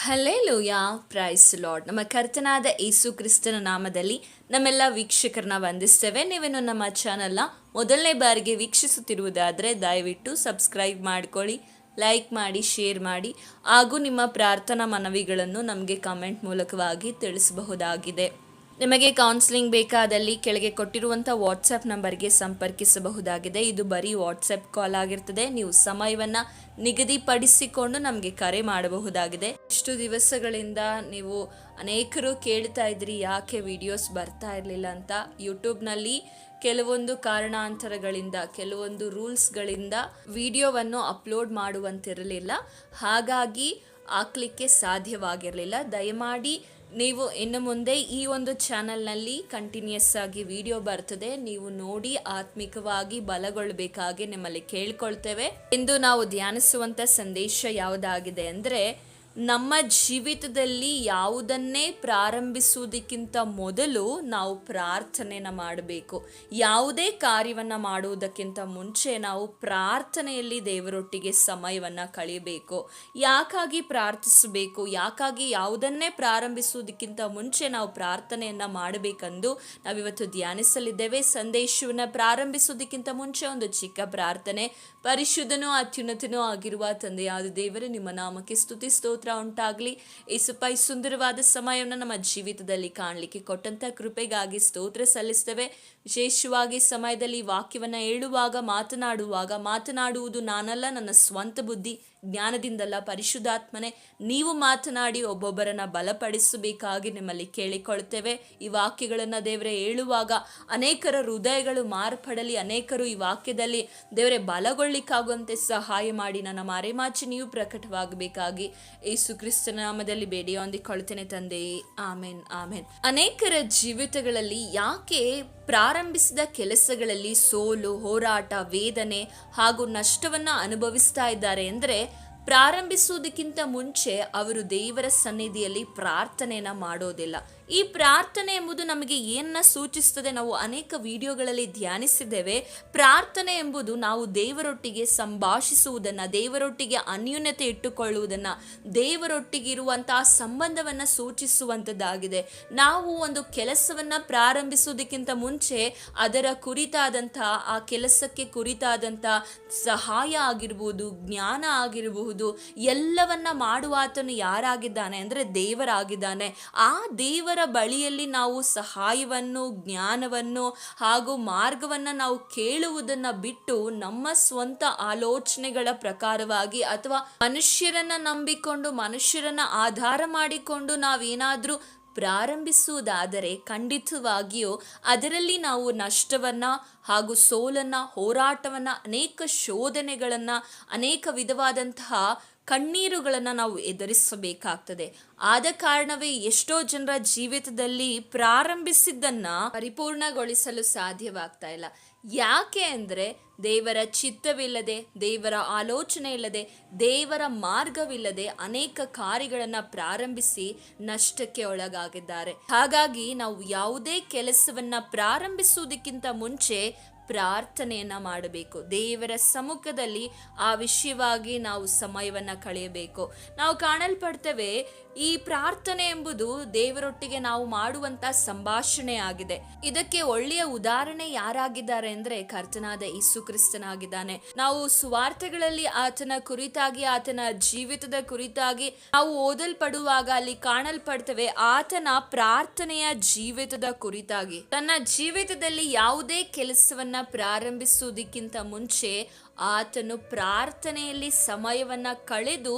Hallelujah, price lord. ನಮ್ಮ ಕರ್ತನಾದ ಯೇಸು ಕ್ರಿಸ್ತನ ನಾಮದಲ್ಲಿ ನಮ್ಮೆಲ್ಲ ವೀಕ್ಷಕರನ್ನ ವಂದಿಸ್ತೇವೆ. ನೀವೇನು ನಮ್ಮ ಚಾನಲ್ನ ಮೊದಲನೇ ಬಾರಿಗೆ ವೀಕ್ಷಿಸುತ್ತಿರುವುದಾದರೆ ದಯವಿಟ್ಟು ಸಬ್ಸ್ಕ್ರೈಬ್ ಮಾಡ್ಕೊಳ್ಳಿ, ಲೈಕ್ ಮಾಡಿ, ಶೇರ್ ಮಾಡಿ, ಹಾಗೂ ನಿಮ್ಮ ಪ್ರಾರ್ಥನಾ ಮನವಿಗಳನ್ನು ನಮಗೆ ಕಮೆಂಟ್ ಮೂಲಕವಾಗಿ ತಿಳಿಸಬಹುದಾಗಿದೆ. ನಿಮಗೆ ಕೌನ್ಸಿಲಿಂಗ್ ಬೇಕಾದಲ್ಲಿ ಕೆಳಗೆ ಕೊಟ್ಟಿರುವಂಥ ವಾಟ್ಸಪ್ ನಂಬರ್ಗೆ ಸಂಪರ್ಕಿಸಬಹುದಾಗಿದೆ. ಇದು ಬರೀ ವಾಟ್ಸಪ್ ಕಾಲ್ ಆಗಿರ್ತದೆ. ನೀವು ಸಮಯವನ್ನು ನಿಗದಿಪಡಿಸಿಕೊಂಡು ನಮಗೆ ಕರೆ ಮಾಡಬಹುದಾಗಿದೆ. ಇಷ್ಟು ದಿವಸಗಳಿಂದ ನೀವು ಅನೇಕರು ಕೇಳ್ತಾ ಇದ್ರಿ ಯಾಕೆ ವಿಡಿಯೋಸ್ ಬರ್ತಾ ಇರಲಿಲ್ಲ ಅಂತ. ಯೂಟ್ಯೂಬ್ನಲ್ಲಿ ಕೆಲವೊಂದು ಕಾರಣಾಂತರಗಳಿಂದ, ಕೆಲವೊಂದು ರೂಲ್ಸ್ಗಳಿಂದ ವಿಡಿಯೋವನ್ನು ಅಪ್ಲೋಡ್ ಮಾಡುವಂತಿರಲಿಲ್ಲ. ಹಾಗಾಗಿ ಹಾಕ್ಲಿಕ್ಕೆ ಸಾಧ್ಯವಾಗಿರಲಿಲ್ಲ. ದಯಮಾಡಿ ನೀವು ಇನ್ನು ಮುಂದೆ ಈ ಒಂದು ಚಾನಲ್ನಲ್ಲಿ ಕಂಟಿನ್ಯೂಸ್ ಆಗಿ ವಿಡಿಯೋ ಬರ್ತದೆ, ನೀವು ನೋಡಿ ಆತ್ಮಿಕವಾಗಿ ಬಲಗೊಳ್ಳಬೇಕಾಗಿ ನಿಮ್ಮಲ್ಲಿ ಕೇಳ್ಕೊಳ್ತೇವೆ. ಇಂದು ನಾವು ಧ್ಯಾನಿಸುವಂಥ ಸಂದೇಶ ಯಾವುದಾಗಿದೆ ಅಂದರೆ, ನಮ್ಮ ಜೀವಿತದಲ್ಲಿ ಯಾವುದನ್ನೇ ಪ್ರಾರಂಭಿಸುವುದಕ್ಕಿಂತ ಮೊದಲು ನಾವು ಪ್ರಾರ್ಥನೆಯನ್ನು ಮಾಡಬೇಕು. ಯಾವುದೇ ಕಾರ್ಯವನ್ನು ಮಾಡುವುದಕ್ಕಿಂತ ಮುಂಚೆ ನಾವು ಪ್ರಾರ್ಥನೆಯಲ್ಲಿ ದೇವರೊಟ್ಟಿಗೆ ಸಮಯವನ್ನು ಕಳೆಯಬೇಕು. ಯಾಕಾಗಿ ಪ್ರಾರ್ಥಿಸಬೇಕು, ಯಾಕಾಗಿ ಯಾವುದನ್ನೇ ಪ್ರಾರಂಭಿಸುವುದಕ್ಕಿಂತ ಮುಂಚೆ ನಾವು ಪ್ರಾರ್ಥನೆಯನ್ನು ಮಾಡಬೇಕೆಂದು ನಾವಿವತ್ತು ಧ್ಯಾನಿಸಲಿದ್ದೇವೆ. ಸಂದೇಶವನ್ನು ಪ್ರಾರಂಭಿಸುವುದಕ್ಕಿಂತ ಮುಂಚೆ ಒಂದು ಚಿಕ್ಕ ಪ್ರಾರ್ಥನೆ. ಪರಿಶುದ್ಧನೂ ಅತ್ಯುನ್ನತನೂ ಆಗಿರುವ ತಂದೆಯಾದ ದೇವರೇ, ನಿಮ್ಮ ನಾಮಕ್ಕೆ ಸ್ತುತಿ ಸ್ತೋತ್ರ ಉಂಟಾಗಲಿ. ಯೇಸಪ್ಪ, ಈ ಸುಂದರವಾದ ಸಮಯವನ್ನು ನಮ್ಮ ಜೀವಿತದಲ್ಲಿ ಕಾಣಲಿಕ್ಕೆ ಕೊಟ್ಟಂತ ಕೃಪೆಗಾಗಿ ಸ್ತೋತ್ರ ಸಲ್ಲಿಸ್ತೇವೆ. ವಿಶೇಷವಾಗಿ ಸಮಯದಲ್ಲಿ ವಾಕ್ಯವನ್ನು ಹೇಳುವಾಗ, ಮಾತನಾಡುವುದು ನಾನಲ್ಲ, ನನ್ನ ಸ್ವಂತ ಬುದ್ಧಿ ಜ್ಞಾನದಿಂದಲ್ಲ, ಪರಿಶುದ್ಧಾತ್ಮನೆ ನೀವು ಮಾತನಾಡಿ ಒಬ್ಬೊಬ್ಬರನ್ನ ಬಲಪಡಿಸಬೇಕಾಗಿ ನಿಮ್ಮಲ್ಲಿ ಕೇಳಿಕೊಳ್ತೇವೆ. ಈ ವಾಕ್ಯಗಳನ್ನು ದೇವರೇ ಹೇಳುವಾಗ ಅನೇಕರ ಹೃದಯಗಳು ಮಾರ್ಪಡಲಿ, ಅನೇಕರು ಈ ವಾಕ್ಯದಲ್ಲಿ ದೇವರೇ ಬಲಗೊಳ್ಳಿಕ್ಕಾಗುವಂತೆ ಸಹಾಯ ಮಾಡಿ ನನ್ನ ಮರೆಮಾಚಿ ನೀವು ಪ್ರಕಟವಾಗಬೇಕಾಗಿ ಯೇಸು ಕ್ರಿಸ್ತನ ನಾಮದಲ್ಲಿ ಬೇಡಿ ಹೊಂದಿಕೊಳ್ತೇನೆ ತಂದೆಯೇ, ಆಮೇನ್ ಆಮೇನ್. ಅನೇಕರ ಜೀವಿತಗಳಲ್ಲಿ ಯಾಕೆ ಪ್ರಾರಂಭಿಸಿದ ಕೆಲಸಗಳಲ್ಲಿ ಸೋಲು, ಹೋರಾಟ, ವೇದನೆ ಹಾಗೂ ನಷ್ಟವನ್ನು ಅನುಭವಿಸ್ತಾ ಇದ್ದಾರೆ ಅಂದರೆ, ಪ್ರಾರಂಭಿಸುವುದಕ್ಕಿಂತ ಮುಂಚೆ ಅವರು ದೇವರ ಸನ್ನಿಧಿಯಲ್ಲಿ ಪ್ರಾರ್ಥನೆಯನ್ನ ಮಾಡೋದಿಲ್ಲ. ಈ ಪ್ರಾರ್ಥನೆ ಎಂಬುದು ನಮಗೆ ಏನನ್ನ ಸೂಚಿಸ್ತದೆ, ನಾವು ಅನೇಕ ವಿಡಿಯೋಗಳಲ್ಲಿ ಧ್ಯಾನಿಸಿದ್ದೇವೆ. ಪ್ರಾರ್ಥನೆ ಎಂಬುದು ನಾವು ದೇವರೊಟ್ಟಿಗೆ ಸಂಭಾಷಿಸುವುದನ್ನು, ದೇವರೊಟ್ಟಿಗೆ ಅನ್ಯೂನ್ಯತೆ ಇಟ್ಟುಕೊಳ್ಳುವುದನ್ನು, ದೇವರೊಟ್ಟಿಗೆ ಇರುವಂತಹ ಸಂಬಂಧವನ್ನು ಸೂಚಿಸುವಂಥದ್ದಾಗಿದೆ. ನಾವು ಒಂದು ಕೆಲಸವನ್ನು ಪ್ರಾರಂಭಿಸುವುದಕ್ಕಿಂತ ಮುಂಚೆ ಅದರ ಕುರಿತಾದಂತಹ, ಆ ಕೆಲಸಕ್ಕೆ ಕುರಿತಾದಂತಹ ಸಹಾಯ ಆಗಿರ್ಬೋದು, ಜ್ಞಾನ ಆಗಿರಬಹುದು, ಎಲ್ಲವನ್ನ ಮಾಡುವಾತನು ಯಾರಾಗಿದ್ದಾನೆ ಅಂದರೆ ದೇವರಾಗಿದ್ದಾನೆ. ಆ ದೇವರ ಬಳಿಯಲ್ಲಿ ನಾವು ಸಹಾಯವನ್ನು, ಜ್ಞಾನವನ್ನು ಹಾಗೂ ಮಾರ್ಗವನ್ನು ನಾವು ಕೇಳುವುದನ್ನು ಬಿಟ್ಟು ನಮ್ಮ ಸ್ವಂತ ಆಲೋಚನೆಗಳ ಪ್ರಕಾರವಾಗಿ ಅಥವಾ ಮನುಷ್ಯರನ್ನ ನಂಬಿಕೊಂಡು, ಮನುಷ್ಯರನ್ನ ಆಧಾರ ಮಾಡಿಕೊಂಡು ನಾವೇನಾದ್ರೂ ಪ್ರಾರಂಭಿಸುವುದಾದರೆ ಖಂಡಿತವಾಗಿಯೂ ಅದರಲ್ಲಿ ನಾವು ನಷ್ಟವನ್ನು ಹಾಗೂ ಸೋಲನ್ನು, ಹೋರಾಟವನ್ನು, ಅನೇಕ ಶೋಧನೆಗಳನ್ನು, ಅನೇಕ ವಿಧವಾದಂತಹ ಕಣ್ಣೀರುಗಳನ್ನು ನಾವು ಎದುರಿಸಬೇಕಾಗ್ತದೆ. ಆದ ಕಾರಣವೇ ಎಷ್ಟೋ ಜನರ ಜೀವಿತದಲ್ಲಿ ಪ್ರಾರಂಭಿಸಿದ್ದನ್ನು ಪರಿಪೂರ್ಣಗೊಳಿಸಲು ಸಾಧ್ಯವಾಗ್ತಾ ಇಲ್ಲ. ಯಾಕೆ ಅಂದರೆ ದೇವರ ಚಿತ್ತವಿಲ್ಲದೆ, ದೇವರ ಆಲೋಚನೆ ಇಲ್ಲದೆ, ದೇವರ ಮಾರ್ಗವಿಲ್ಲದೆ ಅನೇಕ ಕಾರ್ಯಗಳನ್ನು ಪ್ರಾರಂಭಿಸಿ ನಷ್ಟಕ್ಕೆ ಒಳಗಾಗಿದ್ದಾರೆ. ಹಾಗಾಗಿ ನಾವು ಯಾವುದೇ ಕೆಲಸವನ್ನ ಪ್ರಾರಂಭಿಸುವುದಕ್ಕಿಂತ ಮುಂಚೆ ಪ್ರಾರ್ಥನೆಯನ್ನ ಮಾಡಬೇಕು. ದೇವರ ಸಮ್ಮುಖದಲ್ಲಿ ಆ ವಿಷಯವಾಗಿ ನಾವು ಸಮಯವನ್ನು ಕಳೆಯಬೇಕು. ನಾವು ಕಾಣಲ್ಪಡ್ತೇವೆ, ಈ ಪ್ರಾರ್ಥನೆ ಎಂಬುದು ದೇವರೊಟ್ಟಿಗೆ ನಾವು ಮಾಡುವಂತ ಸಂಭಾಷಣೆ ಆಗಿದೆ. ಇದಕ್ಕೆ ಒಳ್ಳೆಯ ಉದಾಹರಣೆ ಯಾರಾಗಿದ್ದಾರೆ ಅಂದ್ರೆ ಕರ್ತನಾದ ಯೇಸು ಕ್ರಿಸ್ತನಾಗಿದ್ದಾನೆ. ನಾವು ಸುವಾರ್ತೆಗಳಲ್ಲಿ ಆತನ ಕುರಿತಾಗಿ, ಆತನ ಜೀವಿತದ ಕುರಿತಾಗಿ ನಾವು ಓದಲ್ಪಡುವಾಗ ಅಲ್ಲಿ ಕಾಣಲ್ಪಡ್ತೇವೆ ಆತನ ಪ್ರಾರ್ಥನೆಯ ಜೀವಿತದ ಕುರಿತಾಗಿ. ತನ್ನ ಜೀವಿತದಲ್ಲಿ ಯಾವುದೇ ಕೆಲಸವನ್ನ ಪ್ರಾರಂಭಿಸುವುದಕ್ಕಿಂತ ಮುಂಚೆ ಆತನು ಪ್ರಾರ್ಥನೆಯಲ್ಲಿ ಸಮಯವನ್ನ ಕಳೆದು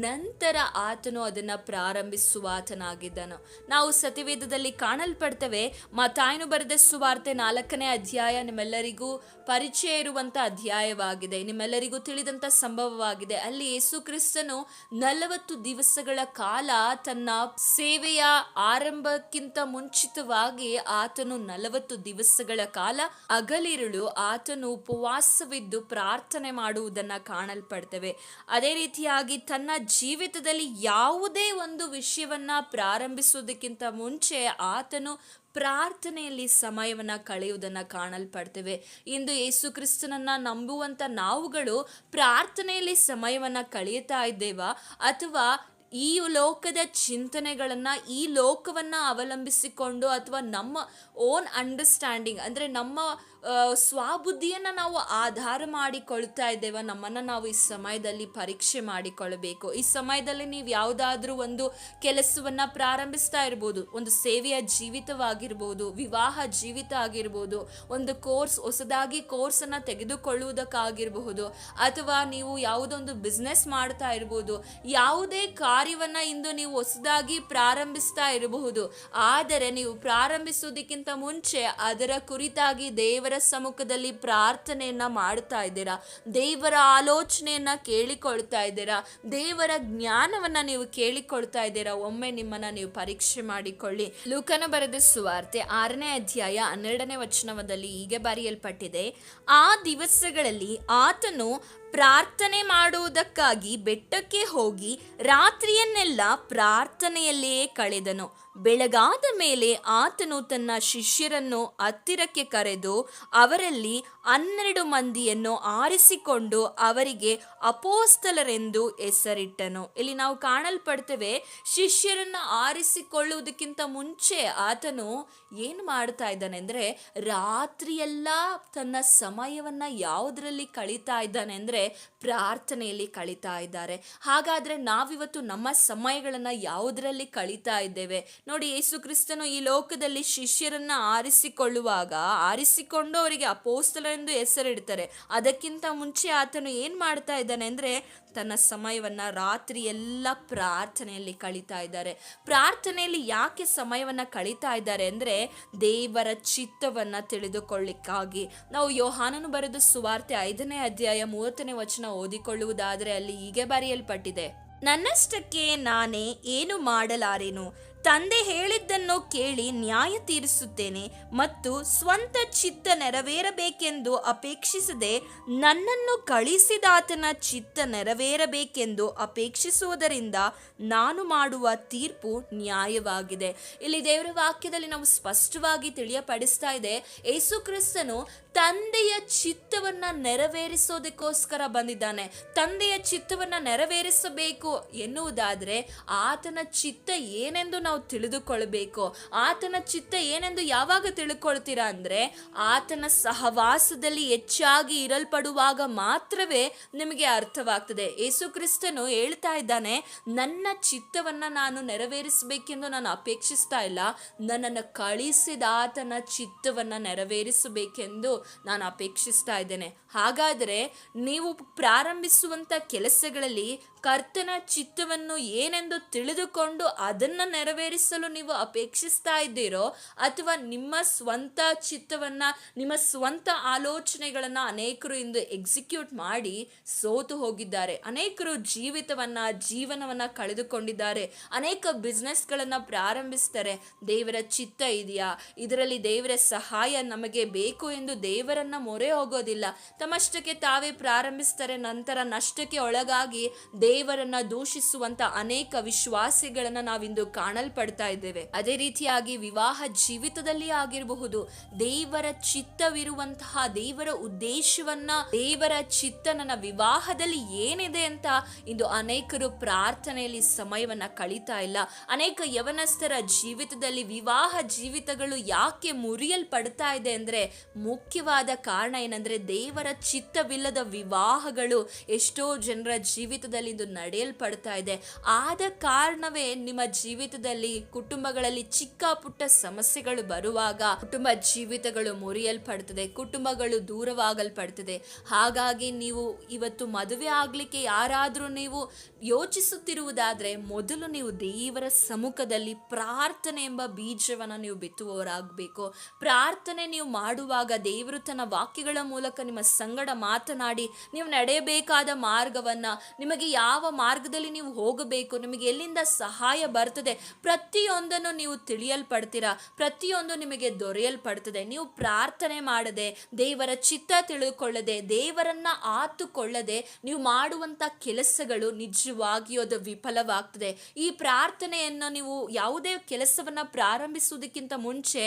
ನಂತರ ಆತನು ಅದನ್ನ ಪ್ರಾರಂಭಿಸುವ ಆತನಾಗಿದ್ದನು. ನಾವು ಸತ್ಯವೇದದಲ್ಲಿ ಕಾಣಲ್ಪಡ್ತೇವೆ. ಮತ್ತಾಯನು ಬರೆದ ಸುವಾರ್ತೆ 4ನೇ ಅಧ್ಯಾಯ ನಿಮ್ಮೆಲ್ಲರಿಗೂ ಪರಿಚಯ ಇರುವಂತ ಅಧ್ಯಾಯವಾಗಿದೆ, ನಿಮ್ಮೆಲ್ಲರಿಗೂ ತಿಳಿದಂತ ಸಂಭವವಾಗಿದೆ. ಅಲ್ಲಿ ಯೇಸು ಕ್ರಿಸ್ತನು 40 ದಿವಸಗಳ ಕಾಲ ತನ್ನ ಸೇವೆಯ ಆರಂಭಕ್ಕಿಂತ ಮುಂಚಿತವಾಗಿ ಆತನು 40 ದಿವಸಗಳ ಕಾಲ ಹಗಲಿರುಳು ಆತನು ಉಪವಾಸವಿದ್ದು ಪ್ರಾರ್ಥನೆ ಮಾಡುವುದನ್ನು ಕಾಣಲ್ಪಡ್ತೇವೆ. ಅದೇ ರೀತಿಯಾಗಿ ತನ್ನ ಜೀವಿತದಲ್ಲಿ ಯಾವುದೇ ಒಂದು ವಿಷಯವನ್ನ ಪ್ರಾರಂಭಿಸುವುದಕ್ಕಿಂತ ಮುಂಚೆ ಆತನು ಪ್ರಾರ್ಥನೆಯಲ್ಲಿ ಸಮಯವನ್ನು ಕಳೆಯುವುದನ್ನು ಕಾಣಲ್ಪಡ್ತೇವೆ. ಇಂದು ಯೇಸು ಕ್ರಿಸ್ತನನ್ನ ನಂಬುವಂಥ ನಾವುಗಳು ಪ್ರಾರ್ಥನೆಯಲ್ಲಿ ಸಮಯವನ್ನು ಕಳೆಯುತ್ತಾ ಇದ್ದೇವಾ, ಅಥವಾ ಈ ಲೋಕದ ಚಿಂತನೆಗಳನ್ನ, ಈ ಲೋಕವನ್ನ ಅವಲಂಬಿಸಿಕೊಂಡು ಅಥವಾ ನಮ್ಮ ಓನ್ ಅಂಡರ್ಸ್ಟ್ಯಾಂಡಿಂಗ್ ಅಂದ್ರೆ ನಮ್ಮ ಸ್ವಬುದ್ಧಿಯನ್ನ ನಾವು ಆಧಾರ ಮಾಡಿಕೊಳ್ತಾ ಇದ್ದೇವೆ. ನಮ್ಮನ್ನ ನಾವು ಈ ಸಮಯದಲ್ಲಿ ಪರೀಕ್ಷೆ ಮಾಡಿಕೊಳ್ಳಬೇಕು. ಈ ಸಮಯದಲ್ಲಿ ನೀವು ಯಾವುದಾದ್ರೂ ಒಂದು ಕೆಲಸವನ್ನ ಪ್ರಾರಂಭಿಸ್ತಾ ಇರ್ಬೋದು, ಒಂದು ಸೇವೆಯ ಜೀವಿತವಾಗಿರ್ಬೋದು, ವಿವಾಹ ಜೀವಿತ ಆಗಿರ್ಬೋದು, ಒಂದು ಹೊಸದಾಗಿ ಕೋರ್ಸನ್ನು ತೆಗೆದುಕೊಳ್ಳುವುದಕ್ಕಾಗಿರಬಹುದು, ಅಥವಾ ನೀವು ಯಾವುದೊಂದು ಬಿಸ್ನೆಸ್ ಮಾಡ್ತಾ ಇರ್ಬೋದು. ಯಾವುದೇ ಕಾರ್ಯವನ್ನ ಇಂದು ನೀವು ಹೊಸದಾಗಿ ಪ್ರಾರಂಭಿಸ್ತಾ ಇರಬಹುದು. ಆದರೆ ನೀವು ಪ್ರಾರಂಭಿಸುವುದಕ್ಕಿಂತ ಮುಂಚೆ ಅದರ ಕುರಿತಾಗಿ ದೇವರ ಸಮ್ಮುಖದಲ್ಲಿ ಪ್ರಾರ್ಥನೆಯನ್ನ ಮಾಡ್ತಾ ಇದ್ದೀರಾ, ದೇವರ ಆಲೋಚನೆಯನ್ನ ಕೇಳಿಕೊಳ್ತಾ ಇದ್ದೀರಾ, ದೇವರ ಜ್ಞಾನವನ್ನ ನೀವು ಕೇಳಿಕೊಳ್ತಾ ಇದ್ದೀರಾ. ಒಮ್ಮೆ ನಿಮ್ಮನ್ನ ನೀವು ಪರೀಕ್ಷೆ ಮಾಡಿಕೊಳ್ಳಿ. ಲೂಕನ ಬರೆದ ಸುವಾರ್ತೆ 6ನೇ ಅಧ್ಯಾಯ 12ನೇ ವಚನದಲ್ಲಿ ಹೀಗೆ ಬರೆಯಲ್ಪಟ್ಟಿದೆ, ಆ ದಿವಸಗಳಲ್ಲಿ ಆತನು ಪ್ರಾರ್ಥನೆ ಮಾಡುವುದಕ್ಕಾಗಿ ಬೆಟ್ಟಕ್ಕೆ ಹೋಗಿ ರಾತ್ರಿಯನ್ನೆಲ್ಲ ಪ್ರಾರ್ಥನೆಯಲ್ಲಿಯೇ ಕಳೆದನು. ಬೆಳಗಾದ ಮೇಲೆ ಆತನು ತನ್ನ ಶಿಷ್ಯರನ್ನು ಹತ್ತಿರಕ್ಕೆ ಕರೆದು ಅವರಲ್ಲಿ 12 ಮಂದಿಯನ್ನು ಆರಿಸಿಕೊಂಡು ಅವರಿಗೆ ಅಪೋಸ್ತಲರೆಂದು ಹೆಸರಿಟ್ಟನು. ಇಲ್ಲಿ ನಾವು ಕಾಣಲ್ಪಡ್ತೇವೆ, ಶಿಷ್ಯರನ್ನು ಆರಿಸಿಕೊಳ್ಳುವುದಕ್ಕಿಂತ ಮುಂಚೆ ಆತನು ಏನು ಮಾಡ್ತಾ ಇದ್ದಾನೆ ಅಂದ್ರೆ, ರಾತ್ರಿಯೆಲ್ಲ ತನ್ನ ಸಮಯವನ್ನ ಯಾವುದರಲ್ಲಿ ಕಳೀತಾ ಇದ್ದಾನೆ ಅಂದ್ರೆ ಪ್ರಾರ್ಥನೆಯಲ್ಲಿ ಕಳೀತಾ ಇದ್ದಾರೆ. ಹಾಗಾದ್ರೆ ನಾವಿವತ್ತು ನಮ್ಮ ಸಮಯಗಳನ್ನ ಯಾವುದರಲ್ಲಿ ಕಳೀತಾ ಇದ್ದೇವೆ ನೋಡಿ. ಯೇಸು ಕ್ರಿಸ್ತನು ಈ ಲೋಕದಲ್ಲಿ ಶಿಷ್ಯರನ್ನ ಆರಿಸಿಕೊಂಡು ಅವರಿಗೆ ಅಪೋಸ್ತಲರೆಂದು ಹೆಸರಿಡ್ತಾರೆ. ಅದಕ್ಕಿಂತ ಮುಂಚೆ ಆತನು ಏನ್ ಮಾಡ್ತಾ ಇದ್ದಾನೆ ಅಂದ್ರೆ ತನ್ನ ಸಮಯವನ್ನ ರಾತ್ರಿ ಎಲ್ಲ ಪ್ರಾರ್ಥನೆಯಲ್ಲಿ ಕಳೀತಾ ಇದ್ದಾರೆ. ಪ್ರಾರ್ಥನೆಯಲ್ಲಿ ಯಾಕೆ ಸಮಯವನ್ನ ಕಳೀತಾ ಇದ್ದಾರೆ ಅಂದ್ರೆ ದೇವರ ಚಿತ್ತವನ್ನ ತಿಳಿದುಕೊಳ್ಳಿಕ್ಕಾಗಿ. ನಾವು ಯೋಹಾನನು ಬರೆದ ಸುವಾರ್ತೆ 5ನೇ ಅಧ್ಯಾಯ 30ನೇ ವಚನ ಓದಿಕೊಳ್ಳುವುದಾದರೆ ಅಲ್ಲಿ ಹೀಗೆ ಬರೆಯಲ್ಪಟ್ಟಿದೆ, ನನ್ನಷ್ಟಕ್ಕೆ ನಾನೇ ಏನು ಮಾಡಲಾರೆನು, ತಂದೆ ಹೇಳಿದ್ದನ್ನು ಕೇಳಿ ನ್ಯಾಯ ತೀರಿಸುತ್ತೇನೆ ಮತ್ತು ಸ್ವಂತ ಚಿತ್ತ ನೆರವೇರಬೇಕೆಂದು ಅಪೇಕ್ಷಿಸದೆ ನನ್ನನ್ನು ಕಳಿಸಿದಾತನ ಚಿತ್ತ ನೆರವೇರಬೇಕೆಂದು ಅಪೇಕ್ಷಿಸುವುದರಿಂದ ನಾನು ಮಾಡುವ ತೀರ್ಪು ನ್ಯಾಯವಾಗಿದೆ. ಇಲ್ಲಿ ದೇವರ ವಾಕ್ಯದಲ್ಲಿ ನಾವು ಸ್ಪಷ್ಟವಾಗಿ ತಿಳಿಯಪಡಿಸ್ತಾ ಇದೆ, ಯೇಸು ಕ್ರಿಸ್ತನು ತಂದೆಯ ಚಿತ್ತವನ್ನ ನೆರವೇರಿಸೋದಕ್ಕೋಸ್ಕರ ಬಂದಿದ್ದಾನೆ. ತಂದೆಯ ಚಿತ್ತವನ್ನ ನೆರವೇರಿಸಬೇಕು ಎನ್ನುವುದಾದ್ರೆ ಆತನ ಚಿತ್ತ ಏನೆಂದು ನಾವು ತಿಳಿದುಕೊಳ್ಬೇಕು. ಆತನ ಚಿತ್ತ ಏನೆಂದು ಯಾವಾಗ ತಿಳ್ಕೊಳ್ತೀರಾ ಅಂದ್ರೆ ಆತನ ಸಹವಾಸದಲ್ಲಿ ಹೆಚ್ಚಾಗಿ ಇರಲ್ಪಡುವಾಗ ಮಾತ್ರವೇ ನಿಮಗೆ ಅರ್ಥವಾಗ್ತದೆ. ಯೇಸು ಕ್ರಿಸ್ತನು ಹೇಳ್ತಾ ಇದ್ದಾನೆ, ನನ್ನ ಚಿತ್ತವನ್ನ ನಾನು ನೆರವೇರಿಸಬೇಕೆಂದು ನಾನು ಅಪೇಕ್ಷಿಸ್ತಾ ಇಲ್ಲ, ನನ್ನನ್ನು ಕಳಿಸಿದ ಆತನ ಚಿತ್ತವನ್ನ ನೆರವೇರಿಸಬೇಕೆಂದು ನಾನು ಅಪೇಕ್ಷಿಸ್ತಾ ಇದ್ದೇನೆ. ಹಾಗಾದರೆ ನೀವು ಪ್ರಾರಂಭಿಸುವಂತ ಕೆಲಸಗಳಲ್ಲಿ ಕರ್ತನ ಚಿತ್ತವನ್ನು ಏನೆಂದು ತಿಳಿದುಕೊಂಡು ಅದನ್ನ ನೆರವೇರಿಸಲು ನೀವು ಅಪೇಕ್ಷಿಸ್ತಾ ಇದ್ದೀರೋ, ಅಥವಾ ನಿಮ್ಮ ಸ್ವಂತ ಚಿತ್ತವನ್ನ, ನಿಮ್ಮ ಸ್ವಂತ ಆಲೋಚನೆಗಳನ್ನ ಅನೇಕರು ಇಂದು ಎಕ್ಸಿಕ್ಯೂಟ್ ಮಾಡಿ ಸೋತು ಹೋಗಿದ್ದಾರೆ. ಅನೇಕರು ಜೀವನವನ್ನ ಕಳೆದುಕೊಂಡಿದ್ದಾರೆ. ಅನೇಕ ಬಿಸ್ನೆಸ್ಗಳನ್ನ ಪ್ರಾರಂಭಿಸ್ತಾರೆ. ದೇವರ ಚಿತ್ತ ಇದೆಯಾ, ಇದರಲ್ಲಿ ದೇವರ ಸಹಾಯ ನಮಗೆ ಬೇಕು ಎಂದು ದೇವರನ್ನ ಮೊರೆ ಹೋಗೋದಿಲ್ಲ. ತಮ್ಮಷ್ಟಕ್ಕೆ ತಾವೇ ಪ್ರಾರಂಭಿಸ್ತಾರೆ. ನಂತರ ನಷ್ಟಕ್ಕೆ ಒಳಗಾಗಿ ದೇವರನ್ನ ದೂಷಿಸುವಂತ ಅನೇಕ ವಿಶ್ವಾಸಿಗಳನ್ನ ನಾವಿಂದು ಕಾಣಲ್ಪಡ್ತಾ ಇದ್ದೇವೆ. ಅದೇ ರೀತಿಯಾಗಿ ವಿವಾಹ ಜೀವಿತದಲ್ಲಿ ಆಗಿರಬಹುದು, ದೇವರ ಚಿತ್ತವಿರುವಂತಹ ದೇವರ ಉದ್ದೇಶವನ್ನ, ದೇವರ ಚಿತ್ತ ನನ್ನ ವಿವಾಹದಲ್ಲಿ ಏನಿದೆ ಅಂತ ಇಂದು ಅನೇಕರು ಪ್ರಾರ್ಥನೆಯಲ್ಲಿ ಸಮಯವನ್ನ ಕಳೀತಾ ಇಲ್ಲ. ಅನೇಕ ಯವನಸ್ಥರ ಜೀವಿತದಲ್ಲಿ ವಿವಾಹ ಜೀವಿತಗಳು ಯಾಕೆ ಮುರಿಯಲ್ಪಡ್ತಾ ಇದೆ ಅಂದ್ರೆ ಮುಖ್ಯವಾದ ಕಾರಣ ಏನಂದ್ರೆ ದೇವರ ಚಿತ್ತವಿಲ್ಲದ ವಿವಾಹಗಳು ಎಷ್ಟೋ ಜನರ ಜೀವಿತದಲ್ಲಿ ಇಂದು ನಡೆಯಲ್ಪಡ್ತಾ ಇದೆ. ಆದ ಕಾರಣವೇ ನಿಮ್ಮ ಜೀವಿತದಲ್ಲಿ ಕುಟುಂಬಗಳಲ್ಲಿ ಚಿಕ್ಕ ಪುಟ್ಟ ಸಮಸ್ಯೆಗಳು ಬರುವಾಗ ಕುಟುಂಬ ಜೀವಿತಗಳು ಮುರಿಯಲ್ಪಡ್ತದೆ, ಕುಟುಂಬಗಳು ದೂರವಾಗಲ್ಪಡ್ತದೆ. ಹಾಗಾಗಿ ನೀವು ಇವತ್ತು ಮದುವೆ ಆಗ್ಲಿಕ್ಕೆ ಯಾರಾದ್ರೂ ನೀವು ಯೋಚಿಸುತ್ತಿರುವುದಾದ್ರೆ ಮೊದಲು ನೀವು ದೇವರ ಸಮ್ಮುಖದಲ್ಲಿ ಪ್ರಾರ್ಥನೆ ಎಂಬ ಬೀಜವನ್ನ ನೀವು ಬಿತ್ತುವವರಾಗಬೇಕು. ಪ್ರಾರ್ಥನೆ ನೀವು ಮಾಡುವಾಗ ದೇವರು ತನ್ನ ವಾಕ್ಯಗಳ ಮೂಲಕ ನಿಮ್ಮ ಸಂಗಡ ಮಾತನಾಡಿ ನೀವು ನಡೆಯಬೇಕಾದ ಮಾರ್ಗವನ್ನ, ನಿಮಗೆ ಯಾವ ಮಾರ್ಗದಲ್ಲಿ ನೀವು ಹೋಗಬೇಕು, ನಿಮಗೆ ಎಲ್ಲಿಂದ ಸಹಾಯ ಬರ್ತದೆ, ಪ್ರತಿಯೊಂದನ್ನು ನೀವು ತಿಳಿಯಲ್ಪಡ್ತೀರಾ. ಪ್ರತಿಯೊಂದು ನಿಮಗೆ ದೊರೆಯಲ್ಪಡ್ತದೆ. ನೀವು ಪ್ರಾರ್ಥನೆ ಮಾಡದೆ, ದೇವರ ಚಿತ್ತ ತಿಳಿದುಕೊಳ್ಳದೆ, ದೇವರನ್ನ ಆತುಕೊಳ್ಳದೆ ನೀವು ಮಾಡುವಂತ ಕೆಲಸಗಳು ನಿಜವಾಗಿಯೂ ಅದು ವಿಫಲವಾಗ್ತದೆ. ಈ ಪ್ರಾರ್ಥನೆಯನ್ನು ನೀವು ಯಾವುದೇ ಕೆಲಸವನ್ನ ಪ್ರಾರಂಭಿಸುವುದಕ್ಕಿಂತ ಮುಂಚೆ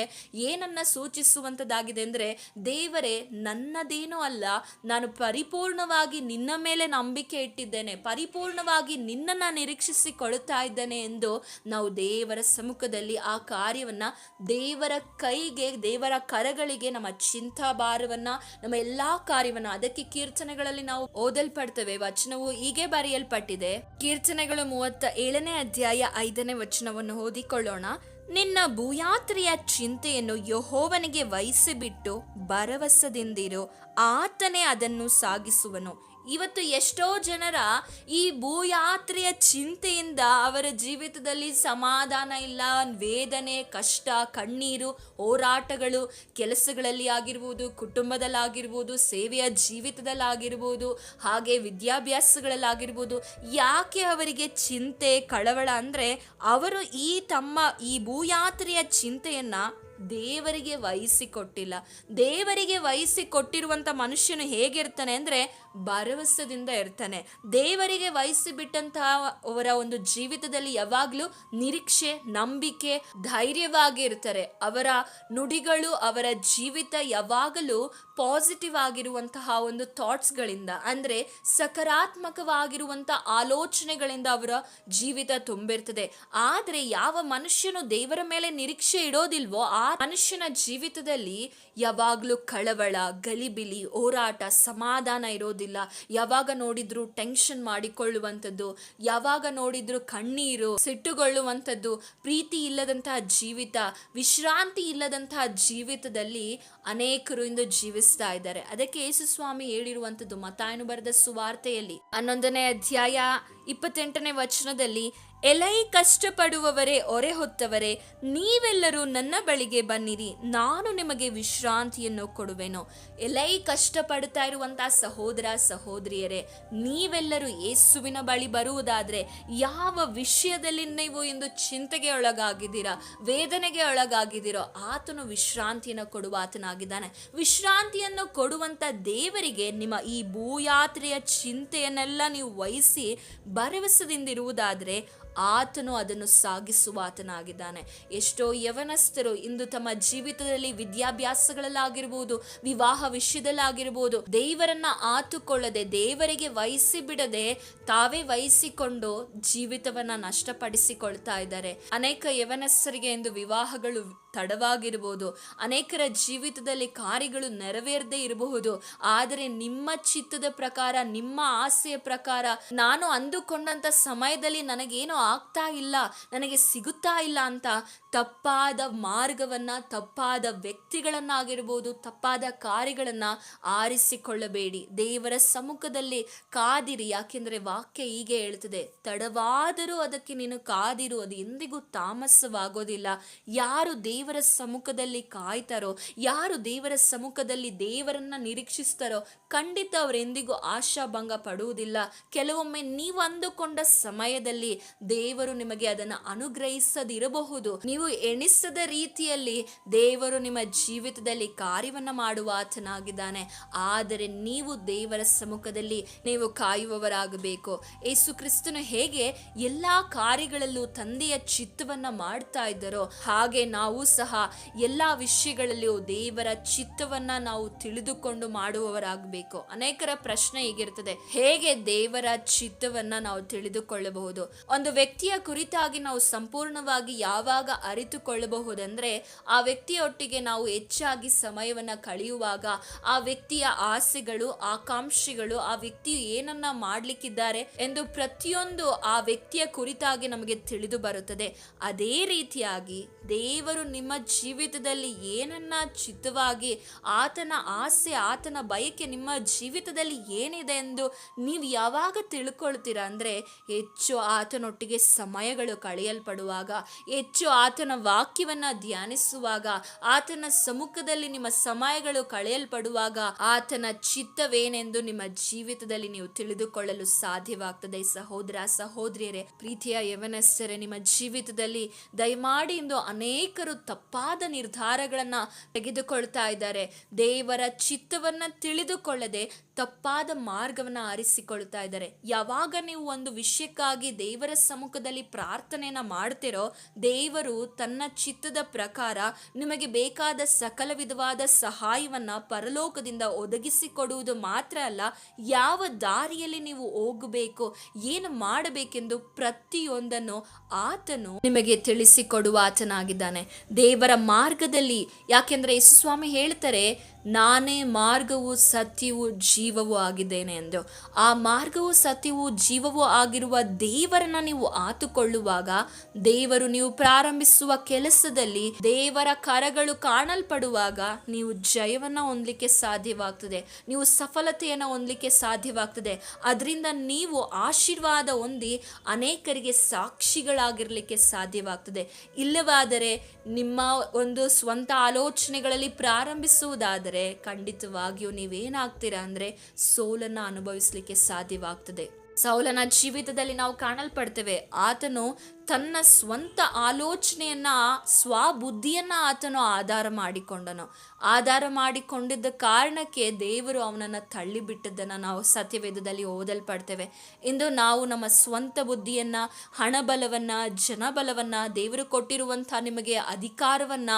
ಏನನ್ನ ಸೂಚಿಸುವಂತದ್ದಾಗಿದೆ ಅಂದ್ರೆ, ದೇವರೇ ನನ್ನದೇನೂ ಅಲ್ಲ, ನಾನು ಪರಿಪೂರ್ಣವಾಗಿ ನಿನ್ನ ಮೇಲೆ ನಂಬಿಕೆ ಇಟ್ಟಿದ್ದೇನೆ, ಪರಿಪೂರ್ಣವಾಗಿ ನಿನ್ನನ್ನ ನಿರೀಕ್ಷಿಸಿಕೊಳ್ಳುತ್ತಾ ಇದ್ದಾನೆ ಎಂದು ನಾವು ದೇವರ ಸಮ್ಮುಖದಲ್ಲಿ ಆ ಕಾರ್ಯವನ್ನ ದೇವರ ಕೈಗೆ, ದೇವರ ಕರಗಳಿಗೆ ನಮ್ಮ ಚಿಂತಾಭಾರವನ್ನ, ನಮ್ಮ ಎಲ್ಲಾ ಕಾರ್ಯವನ್ನ, ಅದಕ್ಕೆ ಕೀರ್ತನೆಗಳಲ್ಲಿ ನಾವು ಓದಲ್ಪಡ್ತೇವೆ. ವಚನವು ಹೀಗೆ ಬರೆಯಲ್ಪಟ್ಟಿದೆ. ಕೀರ್ತನೆಗಳು 37ನೇ ಅಧ್ಯಾಯ 5ನೇ ವಚನವನ್ನು ಓದಿಕೊಳ್ಳೋಣ. ನಿನ್ನ ಭೂಯಾತ್ರೆಯ ಚಿಂತೆಯನ್ನು ಯೆಹೋವನಿಗೆ ವಹಿಸಿಬಿಟ್ಟು ಭರವಸೆದಿಂದಿರು, ಆತನೇ ಅದನ್ನು ಸಾಗಿಸುವನು. ಇವತ್ತು ಎಷ್ಟೋ ಜನರ ಈ ಭೂಯಾತ್ರೆಯ ಚಿಂತೆಯಿಂದ ಅವರ ಜೀವಿತದಲ್ಲಿ ಸಮಾಧಾನ ಇಲ್ಲ, ವೇದನೆ, ಕಷ್ಟ, ಕಣ್ಣೀರು, ಹೋರಾಟಗಳು, ಕೆಲಸಗಳಲ್ಲಿ ಆಗಿರ್ಬೋದು, ಕುಟುಂಬದಲ್ಲಾಗಿರ್ಬೋದು, ಸೇವೆಯ ಜೀವಿತದಲ್ಲಾಗಿರ್ಬೋದು, ಹಾಗೆ ವಿದ್ಯಾಭ್ಯಾಸಗಳಲ್ಲಾಗಿರ್ಬೋದು. ಯಾಕೆ ಅವರಿಗೆ ಚಿಂತೆ, ಕಳವಳ ಅಂದರೆ ಅವರು ಈ ಭೂಯಾತ್ರೆಯ ಚಿಂತೆಯನ್ನ ದೇವರಿಗೆ ವಹಿಸಿಕೊಟ್ಟಿಲ್ಲ. ದೇವರಿಗೆ ವಹಿಸಿಕೊಟ್ಟಿರುವಂಥ ಮನುಷ್ಯನು ಹೇಗಿರ್ತಾನೆ ಅಂದರೆ ಭರವಸೆದಿಂದ ಇರ್ತಾನೆ. ದೇವರಿಗೆ ವಹಿಸಿಬಿಟ್ಟಂತಹ ಅವರ ಒಂದು ಜೀವಿತದಲ್ಲಿ ಯಾವಾಗಲೂ ನಿರೀಕ್ಷೆ, ನಂಬಿಕೆ, ಧೈರ್ಯವಾಗಿ ಇರ್ತಾರೆ. ಅವರ ನುಡಿಗಳು, ಅವರ ಜೀವಿತ ಯಾವಾಗಲೂ ಪಾಸಿಟಿವ್ ಆಗಿರುವಂತಹ ಒಂದು ಥಾಟ್ಸ್ಗಳಿಂದ, ಅಂದರೆ ಸಕಾರಾತ್ಮಕವಾಗಿರುವಂಥ ಆಲೋಚನೆಗಳಿಂದ ಅವರ ಜೀವಿತ ತುಂಬಿರ್ತದೆ. ಆದರೆ ಯಾವ ಮನುಷ್ಯನು ದೇವರ ಮೇಲೆ ನಿರೀಕ್ಷೆ ಇಡೋದಿಲ್ವೋ ಆ ಮನುಷ್ಯನ ಜೀವಿತದಲ್ಲಿ ಯಾವಾಗಲೂ ಕಳವಳ, ಗಲಿಬಿಲಿ, ಹೋರಾಟ, ಸಮಾಧಾನ ಇರೋದಿಲ್ಲ. ಯಾವಾಗ ನೋಡಿದ್ರು ಟೆನ್ಷನ್ ಮಾಡಿಕೊಳ್ಳುವಂಥದ್ದು, ಯಾವಾಗ ನೋಡಿದ್ರು ಕಣ್ಣೀರು, ಸಿಟ್ಟುಗೊಳ್ಳುವಂಥದ್ದು, ಪ್ರೀತಿ ಇಲ್ಲದಂತಹ ಜೀವಿತ, ವಿಶ್ರಾಂತಿ ಇಲ್ಲದಂತಹ ಜೀವಿತದಲ್ಲಿ ಅನೇಕರು ಇಂದು ಜೀವಿಸ್ತಾ ಇದ್ದಾರೆ. ಅದಕ್ಕೆ ಯೇಸು ಸ್ವಾಮಿ ಹೇಳಿರುವಂಥದ್ದು ಮತ್ತಾಯನು ಬರೆದ ಸುವಾರ್ತೆಯಲ್ಲಿ 11ನೇ ಅಧ್ಯಾಯ 28ನೇ ವಚನದಲ್ಲಿ, ಎಲೈ ಕಷ್ಟಪಡುವವರೇ, ಹೊರೆ ಹೊತ್ತವರೇ, ನೀವೆಲ್ಲರೂ ನನ್ನ ಬಳಿಗೆ ಬನ್ನಿರಿ, ನಾನು ನಿಮಗೆ ವಿಶ್ರಾಂತಿಯನ್ನು ಕೊಡುವೆನು. ಎಲೈ ಕಷ್ಟಪಡ್ತಾ ಇರುವಂತಹ ಸಹೋದರ ಸಹೋದರಿಯರೇ, ನೀವೆಲ್ಲರೂ ಯೇಸುವಿನ ಬಳಿ ಬರುವುದಾದ್ರೆ, ಯಾವ ವಿಷಯದಲ್ಲಿ ನೀವು ಇಂದು ಚಿಂತೆಗೆ ಒಳಗಾಗಿದ್ದೀರಾ, ವೇದನೆಗೆ ಒಳಗಾಗಿದ್ದೀರೋ, ಆತನು ವಿಶ್ರಾಂತಿಯನ್ನು ಕೊಡುವ ಆತನಾಗಿದ್ದಾನೆ. ವಿಶ್ರಾಂತಿಯನ್ನು ಕೊಡುವಂತ ದೇವರಿಗೆ ನಿಮ್ಮ ಈ ಭೂಯಾತ್ರೆಯ ಚಿಂತೆಯನ್ನೆಲ್ಲ ನೀವು ವಹಿಸಿ ಭರವಸೆದಿಂದಿರುವುದಾದ್ರೆ ಆತನು ಅದನ್ನು ಸಾಗಿಸುವ ಆತನಾಗಿದ್ದಾನೆ. ಎಷ್ಟೋ ಯವನಸ್ಥರು ಇಂದು ತಮ್ಮ ಜೀವಿತದಲ್ಲಿ ವಿದ್ಯಾಭ್ಯಾಸಗಳಲ್ಲಾಗಿರ್ಬೋದು, ವಿವಾಹ ವಿಷಯದಲ್ಲಾಗಿರ್ಬೋದು, ದೇವರನ್ನ ಆತುಕೊಳ್ಳದೆ, ದೇವರಿಗೆ ವಹಿಸಿ ಬಿಡದೆ ತಾವೇ ವಹಿಸಿಕೊಂಡು ಜೀವಿತವನ್ನ ನಷ್ಟಪಡಿಸಿಕೊಳ್ತಾ ಇದ್ದಾರೆ. ಅನೇಕ ಯವನಸ್ಥರಿಗೆ ಇಂದು ವಿವಾಹಗಳು ತಡವಾಗಿರಬಹುದು, ಅನೇಕರ ಜೀವಿತದಲ್ಲಿ ಕಾರ್ಯಗಳು ನೆರವೇರದೇ ಇರಬಹುದು. ಆದರೆ ನಿಮ್ಮ ಚಿತ್ತದ ಪ್ರಕಾರ, ನಿಮ್ಮ ಆಸೆಯ ಪ್ರಕಾರ, ನಾನು ಅಂದುಕೊಂಡಂತ ಸಮಯದಲ್ಲಿ ನನಗೇನೋ ಆಗ್ತಾ ಇಲ್ಲ, ನನಗೆ ಸಿಗುತ್ತಾ ಇಲ್ಲ ಅಂತ ತಪ್ಪಾದ ಮಾರ್ಗವನ್ನ, ತಪ್ಪಾದ ವ್ಯಕ್ತಿಗಳನ್ನಾಗಿರ್ಬೋದು, ತಪ್ಪಾದ ಕಾರ್ಯಗಳನ್ನ ಆರಿಸಿಕೊಳ್ಳಬೇಡಿ. ದೇವರ ಸಮ್ಮುಖದಲ್ಲಿ ಕಾದಿರಿ. ಯಾಕೆಂದ್ರೆ ವಾಕ್ಯ ಹೀಗೆ ಹೇಳ್ತದೆ, ತಡವಾದರೂ ಅದಕ್ಕೆ ನೀನು ಕಾದಿರು, ಅದು ಎಂದಿಗೂ ತಾಮಸವಾಗೋದಿಲ್ಲ. ಯಾರು ದೇವರ ಸಮ್ಮುಖದಲ್ಲಿ ಕಾಯ್ತಾರೋ, ಯಾರು ದೇವರ ಸಮ್ಮುಖದಲ್ಲಿ ದೇವರನ್ನ ನಿರೀಕ್ಷಿಸ್ತಾರೋ, ಖಂಡಿತ ಅವರೆಂದಿಗೂ ಆಶಾಭಂಗ ಪಡುವುದಿಲ್ಲ. ಕೆಲವೊಮ್ಮೆ ನೀವು ಅಂದುಕೊಂಡ ಸಮಯದಲ್ಲಿ ದೇವರು ನಿಮಗೆ ಅದನ್ನು ಅನುಗ್ರಹಿಸದಿರಬಹುದು. ನೀವು ಎಣಿಸದ ರೀತಿಯಲ್ಲಿ ದೇವರು ನಿಮ್ಮ ಜೀವಿತದಲ್ಲಿ ಕಾರ್ಯವನ್ನ ಮಾಡುವ ಆತನಾಗಿದ್ದಾನೆ. ಆದರೆ ನೀವು ದೇವರ ಸಮ್ಮುಖದಲ್ಲಿ ನೀವು ಕಾಯುವವರಾಗಬೇಕು. ಯೇಸು ಕ್ರಿಸ್ತನು ಹೇಗೆ ಎಲ್ಲಾ ಕಾರ್ಯಗಳಲ್ಲೂ ತಂದೆಯ ಚಿತ್ತವನ್ನ ಮಾಡ್ತಾ ಇದ್ದಾರೋ, ಹಾಗೆ ನಾವು ಸಹ ಎಲ್ಲಾ ವಿಷಯಗಳಲ್ಲಿಯೂ ದೇವರ ಚಿತ್ತವನ್ನ ನಾವು ತಿಳಿದುಕೊಂಡು ಮಾಡುವವರಾಗಬೇಕು. ಅನೇಕರ ಪ್ರಶ್ನೆ ಹೀಗಿರ್ತದೆ, ಹೇಗೆ ದೇವರ ಚಿತ್ತವನ್ನ ನಾವು ತಿಳಿದುಕೊಳ್ಳಬಹುದು? ಒಂದು ವ್ಯಕ್ತಿಯ ಕುರಿತಾಗಿ ನಾವು ಸಂಪೂರ್ಣವಾಗಿ ಯಾವಾಗ ಅರಿತುಕೊಳ್ಳಬಹುದಂದ್ರೆ, ಆ ವ್ಯಕ್ತಿಯೊಟ್ಟಿಗೆ ನಾವು ಹೆಚ್ಚಾಗಿ ಸಮಯವನ್ನ ಕಳೆಯುವಾಗ, ಆ ವ್ಯಕ್ತಿಯ ಆಸೆಗಳು, ಆಕಾಂಕ್ಷೆಗಳು, ಆ ವ್ಯಕ್ತಿಯು ಏನನ್ನ ಮಾಡ್ಲಿಕ್ಕಿದ್ದಾರೆ ಎಂದು ಪ್ರತಿಯೊಂದು ಆ ವ್ಯಕ್ತಿಯ ಕುರಿತಾಗಿ ನಮಗೆ ತಿಳಿದು ಬರುತ್ತದೆ. ಅದೇ ರೀತಿಯಾಗಿ ದೇವರು ನಿಮ್ಮ ಜೀವಿತದಲ್ಲಿ ಏನನ್ನ ಚಿತ್ತವಾಗಿ, ಆತನ ಆಸೆ, ಆತನ ಬಯಕೆ ನಿಮ್ಮ ಜೀವಿತದಲ್ಲಿ ಏನಿದೆ ಎಂದು ನೀವು ಯಾವಾಗ ತಿಳ್ಕೊಳ್ತೀರಾ ಅಂದ್ರೆ, ಹೆಚ್ಚು ಆತನೊಟ್ಟಿಗೆ ಸಮಯಗಳು ಕಳೆಯಲ್ಪಡುವಾಗ, ಹೆಚ್ಚು ಆತನ ವಾಕ್ಯವನ್ನ ಧ್ಯಾನಿಸುವಾಗ, ಆತನ ಸಮ್ಮುಖದಲ್ಲಿ ನಿಮ್ಮ ಸಮಯಗಳು ಕಳೆಯಲ್ಪಡುವಾಗ ಆತನ ಚಿತ್ತವೇನೆಂದು ನಿಮ್ಮ ಜೀವಿತದಲ್ಲಿ ನೀವು ತಿಳಿದುಕೊಳ್ಳಲು ಸಾಧ್ಯವಾಗ್ತದೆ. ಸಹೋದರ ಸಹೋದರಿಯರೇ, ಪ್ರೀತಿಯ ಯವನಸ್ಥರೇ, ನಿಮ್ಮ ಜೀವಿತದಲ್ಲಿ ದಯಮಾಡಿ ಇಂದು ಅನೇಕರು ತಪ್ಪಾದ ನಿರ್ಧಾರಗಳನ್ನ ತೆಗೆದುಕೊಳ್ತಾ ಇದ್ದಾರೆ. ದೇವರ ಚಿತ್ತವನ್ನ ತಿಳಿದುಕೊಳ್ಳದೆ ತಪ್ಪಾದ ಮಾರ್ಗವನ್ನ ಆರಿಸಿಕೊಳ್ತಾ ಇದ್ದಾರೆ. ಯಾವಾಗ ನೀವು ಒಂದು ವಿಷಯಕ್ಕಾಗಿ ದೇವರ ಸಮ್ಮುಖದಲ್ಲಿ ಪ್ರಾರ್ಥನೆಯನ್ನ ಮಾಡ್ತಿರೋ, ದೇವರು ತನ್ನ ಚಿತ್ತದ ಪ್ರಕಾರ ನಿಮಗೆ ಬೇಕಾದ ಸಕಲ ವಿಧವಾದ ಸಹಾಯವನ್ನ ಪರಲೋಕದಿಂದ ಒದಗಿಸಿಕೊಡುವುದು ಮಾತ್ರ ಅಲ್ಲ, ಯಾವ ದಾರಿಯಲ್ಲಿ ನೀವು ಹೋಗಬೇಕು, ಏನು ಮಾಡಬೇಕೆಂದು ಪ್ರತಿಯೊಂದನ್ನು ಆತನು ನಿಮಗೆ ತಿಳಿಸಿಕೊಡುವ ಆತನಾಗಿದ್ದಾನೆ. ದೇವರ ಮಾರ್ಗದಲ್ಲಿ, ಯಾಕೆಂದ್ರೆ ಯೇಸುಸ್ವಾಮಿ ಹೇಳ್ತಾರೆ, ನಾನೇ ಮಾರ್ಗವು ಸತ್ಯವೂ ಜೀವವೂ ಆಗಿದ್ದೇನೆ ಎಂದು. ಆ ಮಾರ್ಗವು ಸತ್ಯವೂ ಜೀವವೂ ಆಗಿರುವ ದೇವರನ್ನ ನೀವು ಆತುಕೊಳ್ಳುವಾಗ, ದೇವರು ನೀವು ಪ್ರಾರಂಭಿಸುವ ಕೆಲಸದಲ್ಲಿ ದೇವರ ಕರಗಳು ಕಾಣಲ್ಪಡುವಾಗ ನೀವು ಜಯವನ್ನ ಹೊಂದಲಿಕ್ಕೆ ಸಾಧ್ಯವಾಗ್ತದೆ, ನೀವು ಸಫಲತೆಯನ್ನು ಹೊಂದಲಿಕ್ಕೆ ಸಾಧ್ಯವಾಗ್ತದೆ. ಅದರಿಂದ ನೀವು ಆಶೀರ್ವಾದ ಹೊಂದಿ ಅನೇಕರಿಗೆ ಸಾಕ್ಷಿಗಳಾಗಿರ್ಲಿಕ್ಕೆ ಸಾಧ್ಯವಾಗ್ತದೆ. ಇಲ್ಲವಾದರೆ ನಿಮ್ಮ ಒಂದು ಸ್ವಂತ ಆಲೋಚನೆಗಳಲ್ಲಿ ಪ್ರಾರಂಭಿಸುವುದಾದರೆ ಖಂಡಿತವಾಗಿಯೂ ನೀವೇನಾಗ್ತೀರಾ ಅಂದ್ರೆ ಸೋಲನ್ನ ಅನುಭವಿಸ್ಲಿಕ್ಕೆ ಸಾಧ್ಯವಾಗ್ತದೆ. ಸೌಲನ ಜೀವಿತದಲ್ಲಿ ನಾವು ಕಾಣಲ್ಪಡ್ತೇವೆ, ಆತನು ತನ್ನ ಸ್ವಂತ ಆಲೋಚನೆಯನ್ನ, ಸ್ವಬುದ್ಧಿಯನ್ನ ಆತನು ಆಧಾರ ಮಾಡಿಕೊಂಡಿದ್ದ ಕಾರಣಕ್ಕೆ ದೇವರು ಅವನನ್ನು ತಳ್ಳಿಬಿಟ್ಟದ್ದನ್ನ ನಾವು ಸತ್ಯವೇದದಲ್ಲಿ ಓದಲ್ಪಡ್ತೇವೆ. ಇಂದು ನಾವು ನಮ್ಮ ಸ್ವಂತ ಬುದ್ಧಿಯನ್ನ, ಹಣಬಲವನ್ನ, ಜನಬಲವನ್ನ, ದೇವರು ಕೊಟ್ಟಿರುವಂಥ ನಿಮಗೆ ಅಧಿಕಾರವನ್ನ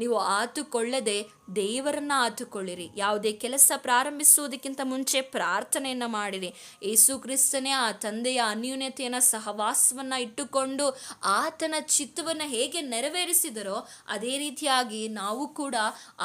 ನೀವು ಆತುಕೊಳ್ಳದೆ ದೇವರನ್ನ ಆತುಕೊಳ್ಳಿರಿ. ಯಾವುದೇ ಕೆಲಸ ಪ್ರಾರಂಭಿಸುವುದಕ್ಕಿಂತ ಮುಂಚೆ ಪ್ರಾರ್ಥನೆಯನ್ನ ಮಾಡಿರಿ. ಯೇಸು ಕ್ರಿಸ್ತನೇ ಆ ತಂದೆಯ ಅನ್ಯೂನ್ಯತೆಯನ್ನ, ಸಹವಾಸವನ್ನ ಇಟ್ಟುಕೊಂಡು ಆತನ ಚಿತ್ತವನ್ನ ಹೇಗೆ ನೆರವೇರಿಸಿದರೋ ಅದೇ ರೀತಿಯಾಗಿ ನಾವು ಕೂಡ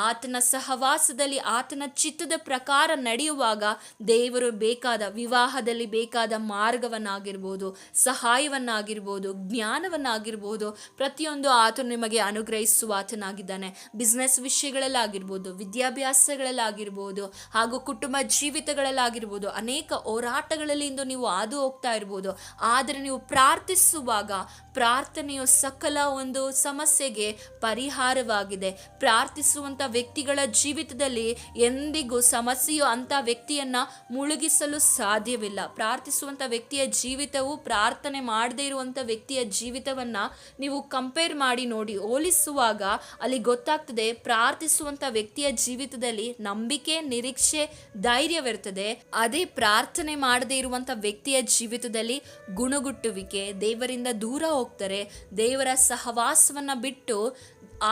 ಆತನ ಸಹವಾಸದಲ್ಲಿ ಆತನ ಚಿತ್ತದ ಪ್ರಕಾರ ನಡೆಯುವಾಗ ದೇವರು ಬೇಕಾದ, ವಿವಾಹದಲ್ಲಿ ಬೇಕಾದ ಮಾರ್ಗವನ್ನಾಗಿರ್ಬೋದು, ಸಹಾಯವನ್ನಾಗಿರ್ಬೋದು, ಜ್ಞಾನವನ್ನಾಗಿರ್ಬೋದು, ಪ್ರತಿಯೊಂದು ಆತನು ನಿಮಗೆ ಅನುಗ್ರಹಿಸುವ ಆತನಾಗಿದ್ದಾನೆ. ಬಿಸ್ನೆಸ್ ವಿಷಯಗಳಲ್ಲಾಗಿರ್ಬೋದು, ವಿದ್ಯಾಭ್ಯಾಸಗಳಲ್ಲಾಗಿರ್ಬೋದು, ಹಾಗೂ ಕುಟುಂಬ ಜೀವಿತಗಳಲ್ಲಾಗಿರ್ಬೋದು, ಅನೇಕ ಹೋರಾಟಗಳಲ್ಲಿ ಇಂದು ನೀವು ಹಾದು ಹೋಗ್ತಾ ಇರ್ಬೋದು. ಆದರೆ ನೀವು ಪ್ರಾರ್ಥಿಸುವಾಗ ಪ್ರಾರ್ಥನೆಯು ಸಕಲ ಒಂದು ಸಮಸ್ಯೆಗೆ ಪರಿಹಾರವಾಗಿದೆ. ಪ್ರಾರ್ಥಿಸುವಂಥ ವ್ಯಕ್ತಿಗಳ ಜೀವಿತದಲ್ಲಿ ಎಂದಿಗೂ ಸಮಸ್ಯೆಯು ಅಂಥ ವ್ಯಕ್ತಿಯನ್ನ ಮುಳುಗಿಸಲು ಸಾಧ್ಯವಿಲ್ಲ. ಪ್ರಾರ್ಥಿಸುವಂಥ ವ್ಯಕ್ತಿಯ ಜೀವಿತವು ಪ್ರಾರ್ಥನೆ ಮಾಡದೇ ಇರುವಂಥ ವ್ಯಕ್ತಿಯ ಜೀವಿತವನ್ನ ನೀವು ಕಂಪೇರ್ ಮಾಡಿ ನೋಡಿ, ಹೋಲಿಸುವಾಗ ಅಲ್ಲಿ ಗೊತ್ತಾಗ್ತದೆ, ಪ್ರಾರ್ಥಿಸುವಂಥ ವ್ಯಕ್ತಿಯ ಜೀವಿತದಲ್ಲಿ ನಂಬಿಕೆ, ನಿರೀಕ್ಷೆ, ಧೈರ್ಯವಿರ್ತದೆ. ಅದೇ ಪ್ರಾರ್ಥನೆ ಮಾಡದೇ ಇರುವಂಥ ವ್ಯಕ್ತಿಯ ಜೀವಿತದಲ್ಲಿ ಗುಣಗುಟ್ಟುವಿಕೆ, ದೇವರಿಂದ ದೂರ ಹೋಗ್ತಾರೆ, ದೇವರ ಸಹವಾಸವನ್ನ ಬಿಟ್ಟು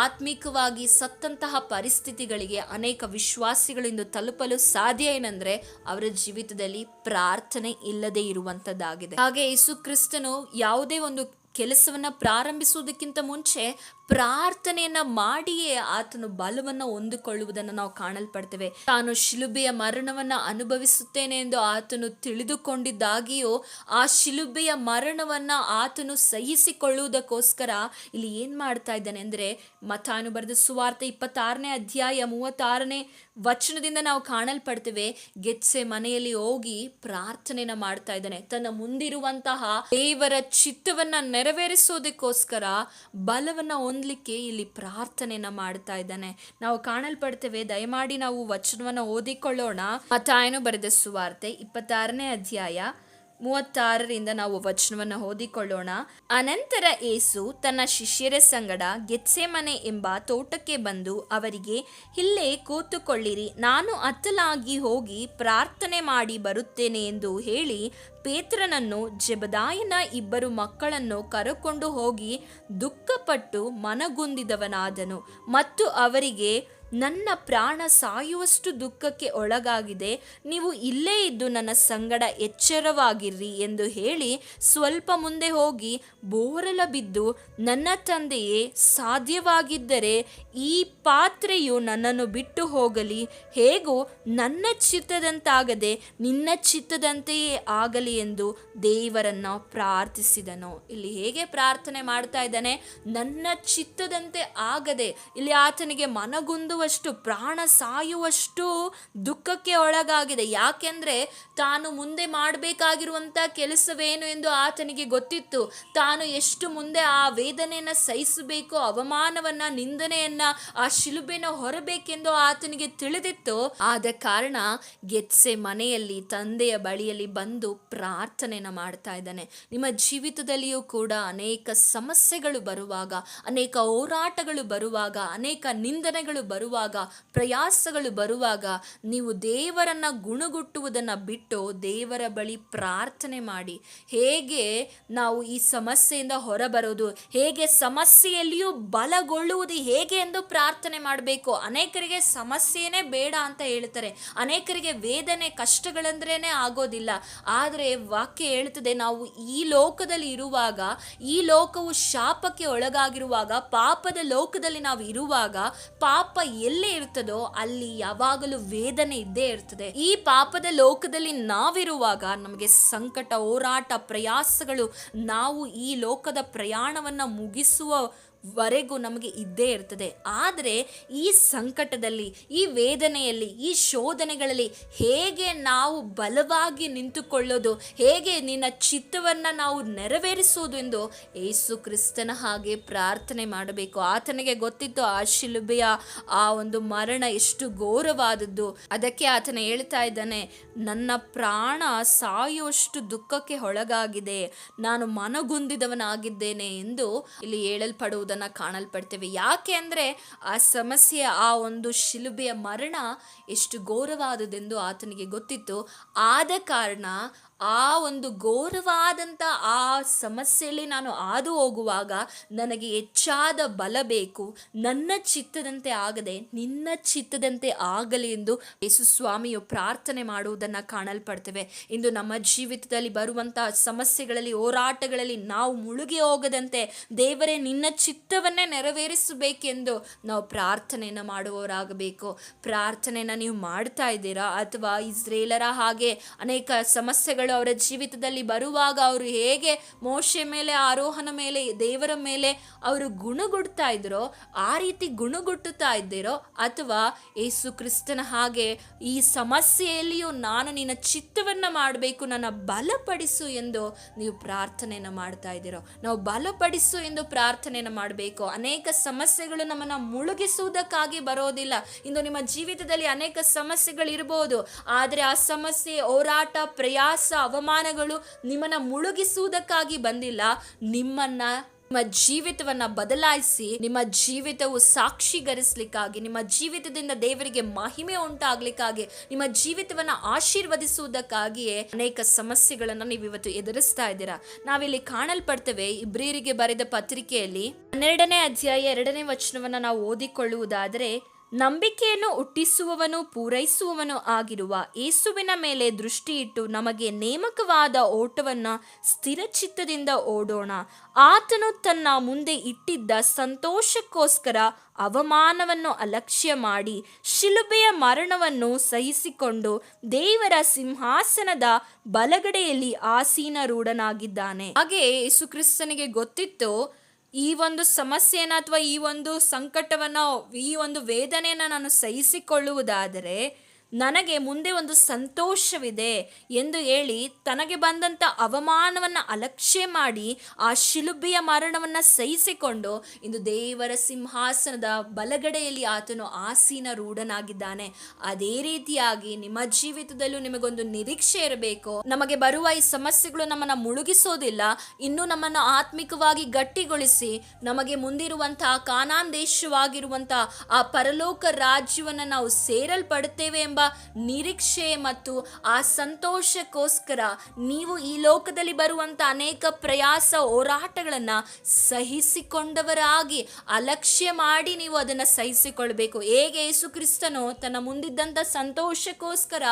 ಆತ್ಮಿಕವಾಗಿ ಸತ್ತಂತಹ ಪರಿಸ್ಥಿತಿಗಳಿಗೆ ಅನೇಕ ವಿಶ್ವಾಸಿಗಳಿಂದ ತಲುಪಲು ಸಾಧ್ಯ ಏನಂದ್ರೆ ಅವರ ಜೀವಿತದಲ್ಲಿ ಪ್ರಾರ್ಥನೆ ಇಲ್ಲದೆ ಇರುವಂತದ್ದಾಗಿದೆ. ಹಾಗೆ ಯೇಸು ಕ್ರಿಸ್ತನು ಯಾವುದೇ ಒಂದು ಕೆಲಸವನ್ನ ಪ್ರಾರಂಭಿಸುವುದಕ್ಕಿಂತ ಮುಂಚೆ ಪ್ರಾರ್ಥನೆಯನ್ನ ಮಾಡಿಯೇ ಆತನು ಬಲವನ್ನು ಹೊಂದಿಕೊಳ್ಳುವುದನ್ನು ನಾವು ಕಾಣಲ್ಪಡ್ತೇವೆ. ತಾನು ಶಿಲುಬೆಯ ಮರಣವನ್ನ ಅನುಭವಿಸುತ್ತೇನೆ ಎಂದು ಆತನು ತಿಳಿದುಕೊಂಡಿದ್ದಾಗಿಯೂ ಆ ಶಿಲುಬೆಯ ಮರಣವನ್ನ ಆತನು ಸಹಿಸಿಕೊಳ್ಳುವುದಕ್ಕೋಸ್ಕರ ಇಲ್ಲಿ ಏನ್ ಮಾಡ್ತಾ ಇದ್ದಾನೆ ಅಂದ್ರೆ, ಮತ್ತಾಯನು ಬರೆದ ಸುವಾರ್ತೆ 26ನೇ ಅಧ್ಯಾಯ 36ನೇ ವಚನದಿಂದ ನಾವು ಕಾಣಲ್ಪಡ್ತೇವೆ, ಗೆತ್ಸೆ ಮನೆಯಲ್ಲಿ ಹೋಗಿ ಪ್ರಾರ್ಥನೆಯನ್ನ ಮಾಡ್ತಾ ಇದ್ದಾನೆ. ತನ್ನ ಮುಂದಿರುವಂತಹ ದೇವರ ಚಿತ್ತವನ್ನ ನೆರವೇರಿಸೋದಕ್ಕೋಸ್ಕರ ಬಲವನ್ನ ಹೊಂದಲಿಕ್ಕೆ ಇಲ್ಲಿ ಪ್ರಾರ್ಥನೆಯನ್ನ ಮಾಡ್ತಾ ಇದ್ದಾನೆ. ನಾವು ಕಾಣಲ್ಪಡ್ತೇವೆ. ದಯಮಾಡಿ ನಾವು ವಚನವನ್ನ ಓದಿಕೊಳ್ಳೋಣ. ಮತ್ತಾಯನು ಬರೆದ ಸುವಾರ್ತೆ 26ನೇ ಅಧ್ಯಾಯ 36ರಿಂದ ನಾವು ವಚನವನ್ನು ಓದಿಕೊಳ್ಳೋಣ. ಅನಂತರ ಯೇಸು ತನ್ನ ಶಿಷ್ಯರ ಸಂಗಡ ಗೆತ್ಸೆಮನೆ ಎಂಬ ತೋಟಕ್ಕೆ ಬಂದು ಅವರಿಗೆ, ಇಲ್ಲೇ ಕೂತುಕೊಳ್ಳಿರಿ, ನಾನು ಅತ್ತಲಾಗಿ ಹೋಗಿ ಪ್ರಾರ್ಥನೆ ಮಾಡಿ ಬರುತ್ತೇನೆ ಎಂದು ಹೇಳಿ ಪೇತ್ರನನ್ನು ಜೆಬದಾಯನ 2 ಮಕ್ಕಳನ್ನು ಕರೆಕೊಂಡು ಹೋಗಿ ದುಃಖಪಟ್ಟು ಮನಗುಂದಿದವನಾದನು ಮತ್ತು ಅವರಿಗೆ, ನನ್ನ ಪ್ರಾಣ ಸಾಯುವಷ್ಟು ದುಃಖಕ್ಕೆ ಒಳಗಾಗಿದೆ, ನೀವು ಇಲ್ಲೇ ಇದ್ದು ನನ್ನ ಸಂಗಡ ಎಚ್ಚರವಾಗಿರ್ರಿ ಎಂದು ಹೇಳಿ ಸ್ವಲ್ಪ ಮುಂದೆ ಹೋಗಿ ಬೋರಲ ಬಿದ್ದು, ನನ್ನ ತಂದೆಯೇ, ಸಾಧ್ಯವಾಗಿದ್ದರೆ ಈ ಪಾತ್ರೆಯು ನನ್ನನ್ನು ಬಿಟ್ಟು ಹೋಗಲಿ, ಹೇಗೂ ನನ್ನ ಚಿತ್ತದಂತಾಗದೆ ನಿನ್ನ ಚಿತ್ತದಂತೆಯೇ ಆಗಲಿ ಎಂದು ದೇವರನ್ನ ಪ್ರಾರ್ಥಿಸಿದನು. ಇಲ್ಲಿ ಹೇಗೆ ಪ್ರಾರ್ಥನೆ ಮಾಡ್ತಾ ಇದ್ದಾನೆ? ನನ್ನ ಚಿತ್ತದಂತೆ ಆಗದೆ, ಇಲ್ಲಿ ಆತನಿಗೆ ಮನಗುಂದುವಷ್ಟು, ಪ್ರಾಣ ಸಾಯುವಷ್ಟು ದುಃಖಕ್ಕೆ ಒಳಗಾಗಿದೆ. ಯಾಕೆಂದ್ರೆ ತಾನು ಮುಂದೆ ಮಾಡಬೇಕಾಗಿರುವಂತ ಕೆಲಸವೇನು ಎಂದು ಆತನಿಗೆ ಗೊತ್ತಿತ್ತು. ತಾನು ಎಷ್ಟು ಮುಂದೆ ಆ ವೇದನೆಯನ್ನ ಸಹಿಸಬೇಕು, ಅವಮಾನವನ್ನ, ನಿಂದನೆಯನ್ನ, ಆ ಶಿಲುಬೆನ ಹೊರಬೇಕೆಂದು ಆತನಿಗೆ ತಿಳಿದಿತ್ತು. ಆದ ಕಾರಣ ಗೆತ್ಸೆ ಮನೆಯಲ್ಲಿ ತಂದೆಯ ಬಳಿಯಲ್ಲಿ ಬಂದು ಪ್ರಾರ್ಥನೆಯನ್ನ ಮಾಡ್ತಾ ಇದ್ದಾನೆ. ನಿಮ್ಮ ಜೀವಿತದಲ್ಲಿಯೂ ಕೂಡ ಅನೇಕ ಸಮಸ್ಯೆಗಳು ಬರುವಾಗ, ಅನೇಕ ಹೋರಾಟಗಳು ಬರುವಾಗ, ಅನೇಕ ನಿಂದನೆಗಳು ಬರುವಾಗ ಬರುವಾಗ, ಪ್ರಯಾಸಗಳು ಬರುವಾಗ ನೀವು ದೇವರನ್ನ ಗುಣಗುಟ್ಟುವುದನ್ನು ಬಿಟ್ಟು ದೇವರ ಬಳಿ ಪ್ರಾರ್ಥನೆ ಮಾಡಿ. ಹೇಗೆ ನಾವು ಈ ಸಮಸ್ಯೆಯಿಂದ ಹೊರಬರೋದು, ಹೇಗೆ ಸಮಸ್ಯೆಯಲ್ಲಿಯೂ ಬಲಗೊಳ್ಳುವುದು ಹೇಗೆ ಎಂದು ಪ್ರಾರ್ಥನೆ ಮಾಡಬೇಕು. ಅನೇಕರಿಗೆ ಸಮಸ್ಯೆನೇ ಬೇಡ ಅಂತ ಹೇಳ್ತಾರೆ, ಅನೇಕರಿಗೆ ವೇದನೆ ಕಷ್ಟಗಳಂದ್ರೇನೆ ಆಗೋದಿಲ್ಲ. ಆದರೆ ವಾಕ್ಯ ಹೇಳ್ತದೆ, ನಾವು ಈ ಲೋಕದಲ್ಲಿ ಇರುವಾಗ, ಈ ಲೋಕವು ಶಾಪಕ್ಕೆ ಒಳಗಾಗಿರುವಾಗ, ಪಾಪದ ಲೋಕದಲ್ಲಿ ನಾವು ಇರುವಾಗ, ಪಾಪ ಎಲ್ಲಿ ಇರ್ತದೋ ಅಲ್ಲಿ ಯಾವಾಗಲೂ ವೇದನೆ ಇದ್ದೇ ಇರ್ತದೆ. ಈ ಪಾಪದ ಲೋಕದಲ್ಲಿ ನಾವಿರುವಾಗ ನಮಗೆ ಸಂಕಟ, ಹೋರಾಟ, ಪ್ರಯಾಸಗಳು, ನಾವು ಈ ಲೋಕದ ಪ್ರಯಾಣವನ್ನ ಮುಗಿಸುವವರೆಗೂ ನಮಗೆ ಇದ್ದೇ ಇರ್ತದೆ. ಆದರೆ ಈ ಸಂಕಟದಲ್ಲಿ, ಈ ವೇದನೆಯಲ್ಲಿ, ಈ ಶೋಧನೆಗಳಲ್ಲಿ ಹೇಗೆ ನಾವು ಬಲವಾಗಿ ನಿಂತುಕೊಳ್ಳೋದು, ಹೇಗೆ ನಿನ್ನ ಚಿತ್ತವನ್ನು ನಾವು ನೆರವೇರಿಸೋದು ಎಂದು ಯೇಸು ಕ್ರಿಸ್ತನ ಹಾಗೆ ಪ್ರಾರ್ಥನೆ ಮಾಡಬೇಕು. ಆತನಿಗೆ ಗೊತ್ತಿತ್ತು ಆ ಶಿಲುಬೆಯ ಆ ಒಂದು ಮರಣ ಎಷ್ಟು ಘೋರವಾದದ್ದು. ಅದಕ್ಕೆ ಆತನ ಹೇಳ್ತಾ ಇದ್ದಾನೆ, ನನ್ನ ಪ್ರಾಣ ಸಾಯುವಷ್ಟು ದುಃಖಕ್ಕೆ ಒಳಗಾಗಿದೆ, ನಾನು ಮನಗುಂದಿದವನಾಗಿದ್ದೇನೆ ಎಂದು ಇಲ್ಲಿ ಹೇಳಲ್ಪಡುವುದನ್ನು ಕಾಣಲ್ಪಡ್ತೇವೆ. ಯಾಕೆ ಅಂದರೆ ಆ ಸಮಸ್ಯೆ, ಆ ಒಂದು ಶಿಲುಬೆಯ ಮರಣ ಎಷ್ಟು ಘೋರವಾದುದೆಂದು ಆತನಿಗೆ ಗೊತ್ತಿತ್ತು. ಆದ ಕಾರಣ ಆ ಒಂದು ಘೋರವಾದಂಥ ಆ ಸಮಸ್ಯೆಯಲ್ಲಿ ನಾನು ಹಾದು ಹೋಗುವಾಗ ನನಗೆ ಹೆಚ್ಚಾದ ಬಲ ಬೇಕು. ನನ್ನ ಚಿತ್ತದಂತೆ ಆಗದೆ ನಿನ್ನ ಚಿತ್ತದಂತೆ ಆಗಲಿ ಎಂದು ಯೇಸು ಸ್ವಾಮಿಯು ಪ್ರಾರ್ಥನೆ ಮಾಡುವುದನ್ನು ಕಾಣಲ್ಪಡ್ತೇವೆ. ಇಂದು ನಮ್ಮ ಜೀವಿತದಲ್ಲಿ ಬರುವಂಥ ಸಮಸ್ಯೆಗಳಲ್ಲಿ, ಹೋರಾಟಗಳಲ್ಲಿ ನಾವು ಮುಳುಗಿ ಹೋಗದಂತೆ ದೇವರೇ ನಿನ್ನ ಚಿತ್ತವನ್ನೇ ನೆರವೇರಿಸಬೇಕೆಂದು ನಾವು ಪ್ರಾರ್ಥನೆಯನ್ನು ಮಾಡುವವರಾಗಬೇಕು. ಪ್ರಾರ್ಥನೆಯನ್ನು ನೀವು ಮಾಡ್ತಾ ಇದ್ದೀರಾ? ಅಥವಾ ಇಸ್ರೇಲರ ಹಾಗೆ ಅನೇಕ ಸಮಸ್ಯೆಗಳು ಅವರ ಜೀವಿತದಲ್ಲಿ ಬರುವಾಗ ಅವರು ಹೇಗೆ ಮೋಶೆ ಮೇಲೆ, ಆರೋಹನ ಮೇಲೆ, ದೇವರ ಮೇಲೆ ಅವರು ಗುಣಗುಡ್ತಾ ಇದ್ರೋ ಆ ರೀತಿ ಗುಣಗುಟ್ಟುತ್ತಾ ಇದ್ದೀರೋ? ಅಥವಾ ಯೇಸು ಕ್ರಿಸ್ತನ ಹಾಗೆ ಈ ಸಮಸ್ಯೆಯಲ್ಲಿಯೂ ನಾನು ನಿನ್ನ ಚಿತ್ತವನ್ನ ಮಾಡಬೇಕು, ನನ್ನ ಬಲಪಡಿಸು ಎಂದು ನೀವು ಪ್ರಾರ್ಥನೆಯನ್ನು ಮಾಡ್ತಾ ಇದ್ದೀರೋ? ನಾವು ಬಲಪಡಿಸು ಎಂದು ಪ್ರಾರ್ಥನೆಯನ್ನು ಮಾಡಬೇಕು. ಅನೇಕ ಸಮಸ್ಯೆಗಳು ನಮ್ಮನ್ನು ಮುಳುಗಿಸುವುದಕ್ಕಾಗಿ ಬರೋದಿಲ್ಲ. ಇಂದು ನಿಮ್ಮ ಜೀವಿತದಲ್ಲಿ ಅನೇಕ ಸಮಸ್ಯೆಗಳಿರ್ಬೋದು, ಆದರೆ ಆ ಸಮಸ್ಯೆ, ಹೋರಾಟ, ಪ್ರಯಾಸ, ಅವಮಾನಗಳು ನಿಮ್ಮನ್ನ ಮುಳುಗಿಸುವುದಕ್ಕಾಗಿ ಬಂದಿಲ್ಲ. ನಿಮ್ಮ ಜೀವಿತವನ್ನ ಬದಲಾಯಿಸಿ, ನಿಮ್ಮ ಜೀವಿತವು ಸಾಕ್ಷಿಗರಿಸಲಿಕ್ಕಾಗಿ, ನಿಮ್ಮ ಜೀವಿತದಿಂದ ದೇವರಿಗೆ ಮಹಿಮೆ ಉಂಟಾಗ್ಲಿಕ್ಕಾಗಿ, ನಿಮ್ಮ ಜೀವಿತವನ್ನ ಆಶೀರ್ವದಿಸುವುದಕ್ಕಾಗಿಯೇ ಅನೇಕ ಸಮಸ್ಯೆಗಳನ್ನ ನೀವು ಇವತ್ತು ಎದುರಿಸ್ತಾ ಇದ್ದೀರಾ. ನಾವಿಲ್ಲಿ ಕಾಣಲ್ಪಡ್ತೇವೆ ಇಬ್ರಿಯರಿಗೆ ಬರೆದ ಪತ್ರಿಕೆಯಲ್ಲಿ 12ನೇ ಅಧ್ಯಾಯ 2ನೇ ವಚನವನ್ನ ನಾವು ಓದಿಕೊಳ್ಳುವುದಾದರೆ, ನಂಬಿಕೆಯನ್ನು ಹುಟ್ಟಿಸುವವನು ಪೂರೈಸುವವನು ಆಗಿರುವ ಯೇಸುವಿನ ಮೇಲೆ ದೃಷ್ಟಿಯಿಟ್ಟು ನಮಗೆ ನೇಮಕವಾದ ಓಟವನ್ನು ಸ್ಥಿರಚಿತ್ತದಿಂದ ಓಡೋಣ. ಆತನು ತನ್ನ ಮುಂದೆ ಇಟ್ಟಿದ್ದ ಸಂತೋಷಕ್ಕೋಸ್ಕರ ಅವಮಾನವನ್ನು ಅಲಕ್ಷ್ಯ ಮಾಡಿ ಶಿಲುಬೆಯ ಮರಣವನ್ನು ಸಹಿಸಿಕೊಂಡು ದೇವರ ಸಿಂಹಾಸನದ ಬಲಗಡೆಯಲ್ಲಿ ಆಸೀನರೂಢನಾಗಿದ್ದಾನೆ. ಹಾಗೆ ಯೇಸು ಕ್ರಿಸ್ತನಿಗೆ ಗೊತ್ತಿತ್ತು, ಈ ಒಂದು ಸಮಸ್ಯೆನ ಅಥವಾ ಈ ಒಂದು ಸಂಕಟವನ್ನು, ಈ ಒಂದು ವೇದನೆಯನ್ನು ನಾನು ಸಹಿಸಿಕೊಳ್ಳುವುದಾದರೆ ನನಗೆ ಮುಂದೆ ಒಂದು ಸಂತೋಷವಿದೆ ಎಂದು ಹೇಳಿ ತನಗೆ ಬಂದಂಥ ಅವಮಾನವನ್ನು ಅಲಕ್ಷ್ಯ ಮಾಡಿ ಆ ಶಿಲುಬೆಯ ಮರಣವನ್ನು ಸಹಿಸಿಕೊಂಡು ಇಂದು ದೇವರ ಸಿಂಹಾಸನದ ಬಲಗಡೆಯಲ್ಲಿ ಆತನು ಆಸೀನರೂಢನಾಗಿದ್ದಾನೆ. ಅದೇ ರೀತಿಯಾಗಿ ನಿಮ್ಮ ಜೀವಿತದಲ್ಲೂ ನಿಮಗೊಂದು ನಿರೀಕ್ಷೆ ಇರಬೇಕು. ನಮಗೆ ಬರುವ ಈ ಸಮಸ್ಯೆಗಳು ನಮ್ಮನ್ನು ಮುಳುಗಿಸೋದಿಲ್ಲ, ಇನ್ನೂ ನಮ್ಮನ್ನು ಆತ್ಮಿಕವಾಗಿ ಗಟ್ಟಿಗೊಳಿಸಿ ನಮಗೆ ಮುಂದಿರುವಂತಹ ಕಾನಾನ್ ದೇಶವಾಗಿರುವಂತಹ ಆ ಪರಲೋಕ ರಾಜ್ಯವನ್ನು ನಾವು ಸೇರಲ್ಪಡುತ್ತೇವೆ ಎಂಬ ನಿರೀಕ್ಷೆ ಮತ್ತು ಆ ಸಂತೋಷಕ್ಕೋಸ್ಕರ ನೀವು ಈ ಲೋಕದಲ್ಲಿ ಬರುವಂತ ಅನೇಕ ಪ್ರಯಾಸ, ಹೋರಾಟಗಳನ್ನು ಸಹಿಸಿಕೊಂಡವರಾಗಿ ಅಲಕ್ಷ್ಯ ಮಾಡಿ ನೀವು ಅದನ್ನು ಸಹಿಸಿಕೊಳ್ಬೇಕು. ಹೇಗೆ ಯೇಸು ಕ್ರಿಸ್ತನು ತನ್ನ ಮುಂದಿದ್ದಂಥ ಸಂತೋಷಕ್ಕೋಸ್ಕರ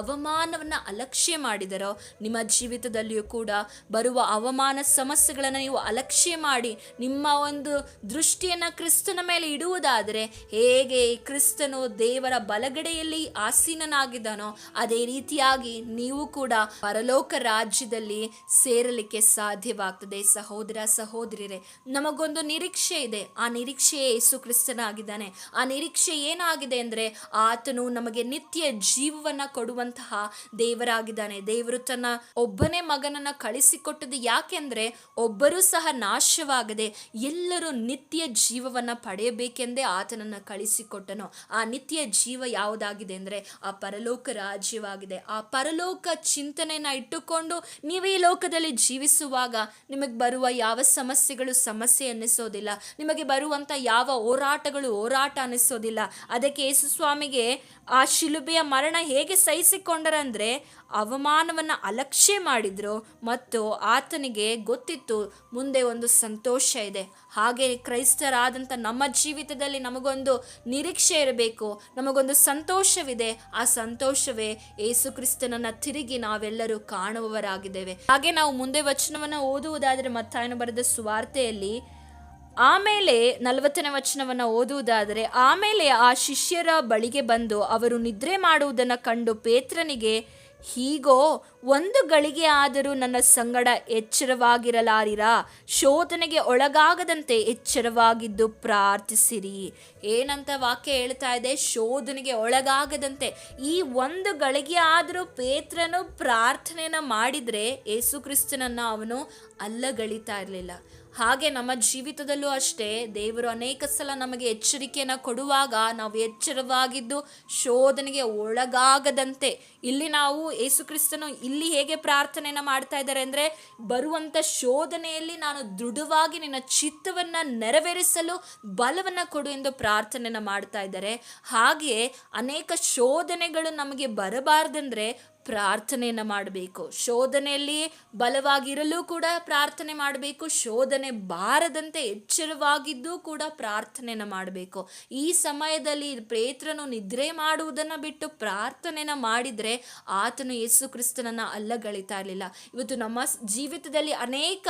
ಅವಮಾನವನ್ನು ಅಲಕ್ಷ್ಯ ಮಾಡಿದರೋ, ನಿಮ್ಮ ಜೀವಿತದಲ್ಲಿಯೂ ಕೂಡ ಬರುವ ಅವಮಾನ, ಸಮಸ್ಯೆಗಳನ್ನು ನೀವು ಅಲಕ್ಷ್ಯ ಮಾಡಿ ನಿಮ್ಮ ಒಂದು ದೃಷ್ಟಿಯನ್ನು ಕ್ರಿಸ್ತನ ಮೇಲೆ ಇಡುವುದಾದರೆ, ಹೇಗೆ ಕ್ರಿಸ್ತನು ದೇವರ ಬಲಗಡೆಯಲ್ಲಿ ಆಸೀನನಾಗಿದ್ದಾನೋ ಅದೇ ರೀತಿಯಾಗಿ ನೀವು ಕೂಡ ಪರಲೋಕ ರಾಜ್ಯದಲ್ಲಿ ಸೇರಲಿಕ್ಕೆ ಸಾಧ್ಯವಾಗ್ತದೆ. ಸಹೋದರ ಸಹೋದರಿಯರೇ, ನಮಗೊಂದು ನಿರೀಕ್ಷೆ ಇದೆ. ಆ ನಿರೀಕ್ಷೆ ಯೇಸು ಕ್ರಿಸ್ತನಾಗಿದ್ದಾನೆ. ಆ ನಿರೀಕ್ಷೆ ಏನಾಗಿದೆ ಅಂದರೆ, ಆತನು ನಮಗೆ ನಿತ್ಯ ಜೀವವನ್ನ ಕೊಡುವಂತಹ ದೇವರಾಗಿದ್ದಾನೆ. ದೇವರು ತನ್ನ ಒಬ್ಬನೇ ಮಗನನ್ನ ಕಳಿಸಿಕೊಟ್ಟದ್ದು ಯಾಕೆಂದ್ರೆ ಒಬ್ಬರೂ ಸಹ ನಾಶವಾಗದೆ ಎಲ್ಲರೂ ನಿತ್ಯ ಜೀವವನ್ನ ಪಡೆಯಬೇಕೆಂದೇ ಆತನನ್ನ ಕಳಿಸಿಕೊಟ್ಟನು. ಆ ನಿತ್ಯ ಜೀವ ಯಾವುದಾಗಿದೆ ಅಂದರೆ ಆ ಪರಲೋಕ ರಾಜ್ಯವಾಗಿದೆ. ಆ ಪರಲೋಕ ಚಿಂತನೆಯನ್ನು ಇಟ್ಟುಕೊಂಡು ನೀವು ಈ ಲೋಕದಲ್ಲಿ ಜೀವಿಸುವಾಗ ನಿಮಗೆ ಬರುವ ಯಾವ ಸಮಸ್ಯೆ ಅನ್ನಿಸೋದಿಲ್ಲ, ನಿಮಗೆ ಬರುವಂಥ ಯಾವ ಹೋರಾಟಗಳು ಹೋರಾಟ ಅನ್ನಿಸೋದಿಲ್ಲ. ಅದಕ್ಕೆ ಯೇಸು ಸ್ವಾಮಿಗೆ ಆ ಶಿಲುಬೆಯ ಮರಣ ಹೇಗೆ ಸಹಿಸಿಕೊಂಡರಂದ್ರೆ ಅವಮಾನವನ್ನು ಅಲಕ್ಷ್ಯ ಮಾಡಿದ್ರು ಮತ್ತು ಆತನಿಗೆ ಗೊತ್ತಿತ್ತು ಮುಂದೆ ಒಂದು ಸಂತೋಷ ಇದೆ. ಹಾಗೆ ಕ್ರೈಸ್ತರಾದಂಥ ನಮ್ಮ ಜೀವಿತದಲ್ಲಿ ನಮಗೊಂದು ನಿರೀಕ್ಷೆ ಇರಬೇಕು, ನಮಗೊಂದು ಸಂತೋಷವಿದೆ. ಆ ಸಂತೋಷವೇ ಯೇಸು ಕ್ರಿಸ್ತನನ್ನ ತಿರುಗಿ ನಾವೆಲ್ಲರೂ ಕಾಣುವವರಾಗಿದ್ದೇವೆ. ಹಾಗೆ ನಾವು ಮುಂದೆ ವಚನವನ್ನು ಓದುವುದಾದರೆ ಮತ್ತಾಯನು ಬರೆದ ಸುವಾರ್ತೆಯಲ್ಲಿ ಆಮೇಲೆ 40ನೇ ವಚನವನ್ನು ಓದುವುದಾದರೆ, ಆಮೇಲೆ ಆ ಶಿಷ್ಯರ ಬಳಿಗೆ ಬಂದು ಅವರು ನಿದ್ರೆ ಮಾಡುವುದನ್ನು ಕಂಡು ಪೇತ್ರನಿಗೆ, ಹೀಗೋ ಒಂದು ಗಳಿಗೆ ಆದರೂ ನನ್ನ ಸಂಗಡ ಎಚ್ಚರವಾಗಿರಲಾರಿರಾ, ಶೋಧನೆಗೆ ಒಳಗಾಗದಂತೆ ಎಚ್ಚರವಾಗಿದ್ದು ಪ್ರಾರ್ಥಿಸಿರಿ. ಏನಂತ ವಾಕ್ಯ ಹೇಳ್ತಾ ಇದೆ? ಶೋಧನೆಗೆ ಒಳಗಾಗದಂತೆ. ಈ ಒಂದು ಗಳಿಗೆ ಆದರೂ ಪೇತ್ರನು ಪ್ರಾರ್ಥನೆಯನ್ನು ಮಾಡಿದರೆ ಯೇಸು ಕ್ರಿಸ್ತನನ್ನು ಅವನು ಅಲ್ಲಗಳಿತಾ ಇರಲಿಲ್ಲ. ಹಾಗೆ ನಮ್ಮ ಜೀವಿತದಲ್ಲೂ ಅಷ್ಟೇ, ದೇವರು ಅನೇಕ ಸಲ ನಮಗೆ ಎಚ್ಚರಿಕೆಯನ್ನು ಕೊಡುವಾಗ ನಾವು ಎಚ್ಚರವಾಗಿದ್ದು ಶೋಧನೆಗೆ ಒಳಗಾಗದಂತೆ. ಇಲ್ಲಿ ನಾವು ಯೇಸು ಕ್ರಿಸ್ತನು ಇಲ್ಲಿ ಹೇಗೆ ಪ್ರಾರ್ಥನೆಯನ್ನು ಮಾಡ್ತಾ ಇದ್ದಾರೆ ಅಂದರೆ, ಬರುವಂಥ ಶೋಧನೆಯಲ್ಲಿ ನಾನು ದೃಢವಾಗಿ ನಿನ್ನ ಚಿತ್ತವನ್ನು ನೆರವೇರಿಸಲು ಬಲವನ್ನು ಕೊಡು ಎಂದು ಪ್ರಾರ್ಥನೆಯನ್ನು ಮಾಡ್ತಾ ಇದ್ದಾರೆ. ಹಾಗೆಯೇ ಅನೇಕ ಶೋಧನೆಗಳು ನಮಗೆ ಬರಬಾರ್ದಂದ್ರೆ ಪ್ರಾರ್ಥನೆಯನ್ನು ಮಾಡಬೇಕು. ಶೋಧನೆಯಲ್ಲಿ ಬಲವಾಗಿರಲು ಕೂಡ ಪ್ರಾರ್ಥನೆ ಮಾಡಬೇಕು, ಶೋಧನೆ ಬಾರದಂತೆ ಎಚ್ಚರವಾಗಿದ್ದು ಕೂಡ ಪ್ರಾರ್ಥನೆಯನ್ನು ಮಾಡಬೇಕು. ಈ ಸಮಯದಲ್ಲಿ ಪೇತ್ರನು ನಿದ್ರೆ ಮಾಡುವುದನ್ನು ಬಿಟ್ಟು ಪ್ರಾರ್ಥನೆಯನ್ನು ಮಾಡಿದರೆ ಆತನು ಯೇಸು ಕ್ರಿಸ್ತನನ್ನು ಅಲ್ಲಗಳಿತಾ ಇರಲಿಲ್ಲ. ಇವತ್ತು ನಮ್ಮ ಜೀವಿತದಲ್ಲಿ ಅನೇಕ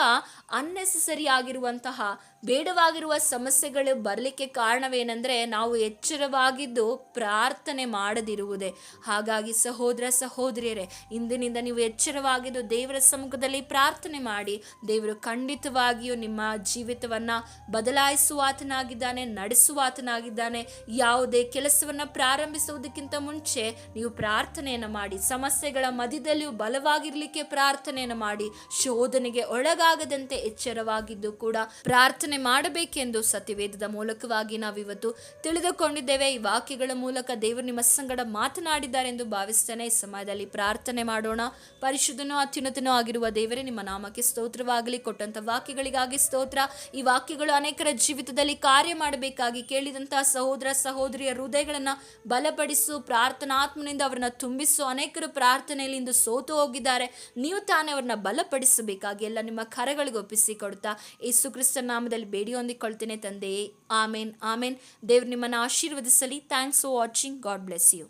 ಅನ್ನೆಸೆಸರಿ ಆಗಿರುವಂತಹ ಬೇಡವಾಗಿರುವ ಸಮಸ್ಯೆಗಳು ಬರಲಿಕ್ಕೆ ಕಾರಣವೇನೆಂದರೆ ನಾವು ಎಚ್ಚರವಾಗಿದ್ದು ಪ್ರಾರ್ಥನೆ ಮಾಡದಿರುವುದೇ. ಹಾಗಾಗಿ ಸಹೋದರ ಸಹೋದರಿಯರೇ, ಇಂದಿನಿಂದ ನೀವು ಎಚ್ಚರವಾಗಿದ್ದು ದೇವರ ಸಮ್ಮುಖದಲ್ಲಿ ಪ್ರಾರ್ಥನೆ ಮಾಡಿ. ದೇವರು ಖಂಡಿತವಾಗಿಯೂ ನಿಮ್ಮ ಜೀವಿತವನ್ನು ಬದಲಾಯಿಸುವಾತನಾಗಿದ್ದಾನೆ, ನಡೆಸುವಾತನಾಗಿದ್ದಾನೆ. ಯಾವುದೇ ಕೆಲಸವನ್ನು ಪ್ರಾರಂಭಿಸುವುದಕ್ಕಿಂತ ಮುಂಚೆ ನೀವು ಪ್ರಾರ್ಥನೆಯನ್ನು ಮಾಡಿ. ಸಮಸ್ಯೆಗಳ ಮಧ್ಯದಲ್ಲಿಯೂ ಬಲವಾಗಿರಲಿಕ್ಕೆ ಪ್ರಾರ್ಥನೆಯನ್ನು ಮಾಡಿ. ಶೋಧನೆಗೆ ಒಳಗಾಗದಂತೆ ಎಚ್ಚರವಾಗಿದ್ದು ಕೂಡ ಪ್ರಾರ್ಥನೆ ಮಾಡಬೇಕೆಂದು ಸತ್ಯವೇದದ ಮೂಲಕವಾಗಿ ನಾವಿವತ್ತು ತಿಳಿದುಕೊಂಡಿದ್ದೇವೆ. ಈ ವಾಕ್ಯಗಳ ಮೂಲಕ ದೇವರು ನಿಮ್ಮ ಸಂಗಡ ಮಾತನಾಡಿದ್ದಾರೆ ಎಂದು ಭಾವಿಸ್ತೇನೆ. ಈ ಸಮಯದಲ್ಲಿ ಪ್ರಾರ್ಥನೆ ಮಾಡೋಣ. ಪರಿಶುದ್ಧನೂ ಅತ್ಯುನ್ನತನೂ ಆಗಿರುವ ದೇವರೇ, ನಿಮ್ಮ ನಾಮಕ್ಕೆ ಸ್ತೋತ್ರವಾಗಲಿ. ಕೊಟ್ಟಂತ ವಾಕ್ಯಗಳಿಗಾಗಿ ಸ್ತೋತ್ರ. ಈ ವಾಕ್ಯಗಳು ಅನೇಕರ ಜೀವಿತದಲ್ಲಿ ಕಾರ್ಯ ಮಾಡಬೇಕಾಗಿ ಕೇಳಿದಂತಹ ಸಹೋದರ ಸಹೋದರಿಯ ಹೃದಯಗಳನ್ನು ಬಲಪಡಿಸು, ಪ್ರಾರ್ಥನಾತ್ಮನಿಂದ ಅವರನ್ನ ತುಂಬಿಸು. ಅನೇಕರು ಪ್ರಾರ್ಥನೆಯಲ್ಲಿ ಇಂದು ಸೋತು ಹೋಗಿದ್ದಾರೆ, ನೀವು ತಾನೇ ಅವ್ರನ್ನ ಬಲಪಡಿಸಬೇಕಾಗಿ ಎಲ್ಲ ನಿಮ್ಮ ಕರಗಳಿಗೆ ಒಪ್ಪಿಸಿ ಕೊಡ್ತಾ ಯೇಸು ಕ್ರಿಸ್ತನ ನಾಮದಲ್ಲಿ ಬೇಡಿ ಹೊಂದಿಕೊಳ್ತೇನೆ ತಂದೆಯೇ. ಆಮೇನ್ ಆಮೇನ್. ದೇವ್ರು ನಿಮ್ಮನ್ನು ಆಶೀರ್ವದಿಸಲಿ. Thanks for watching. God bless you.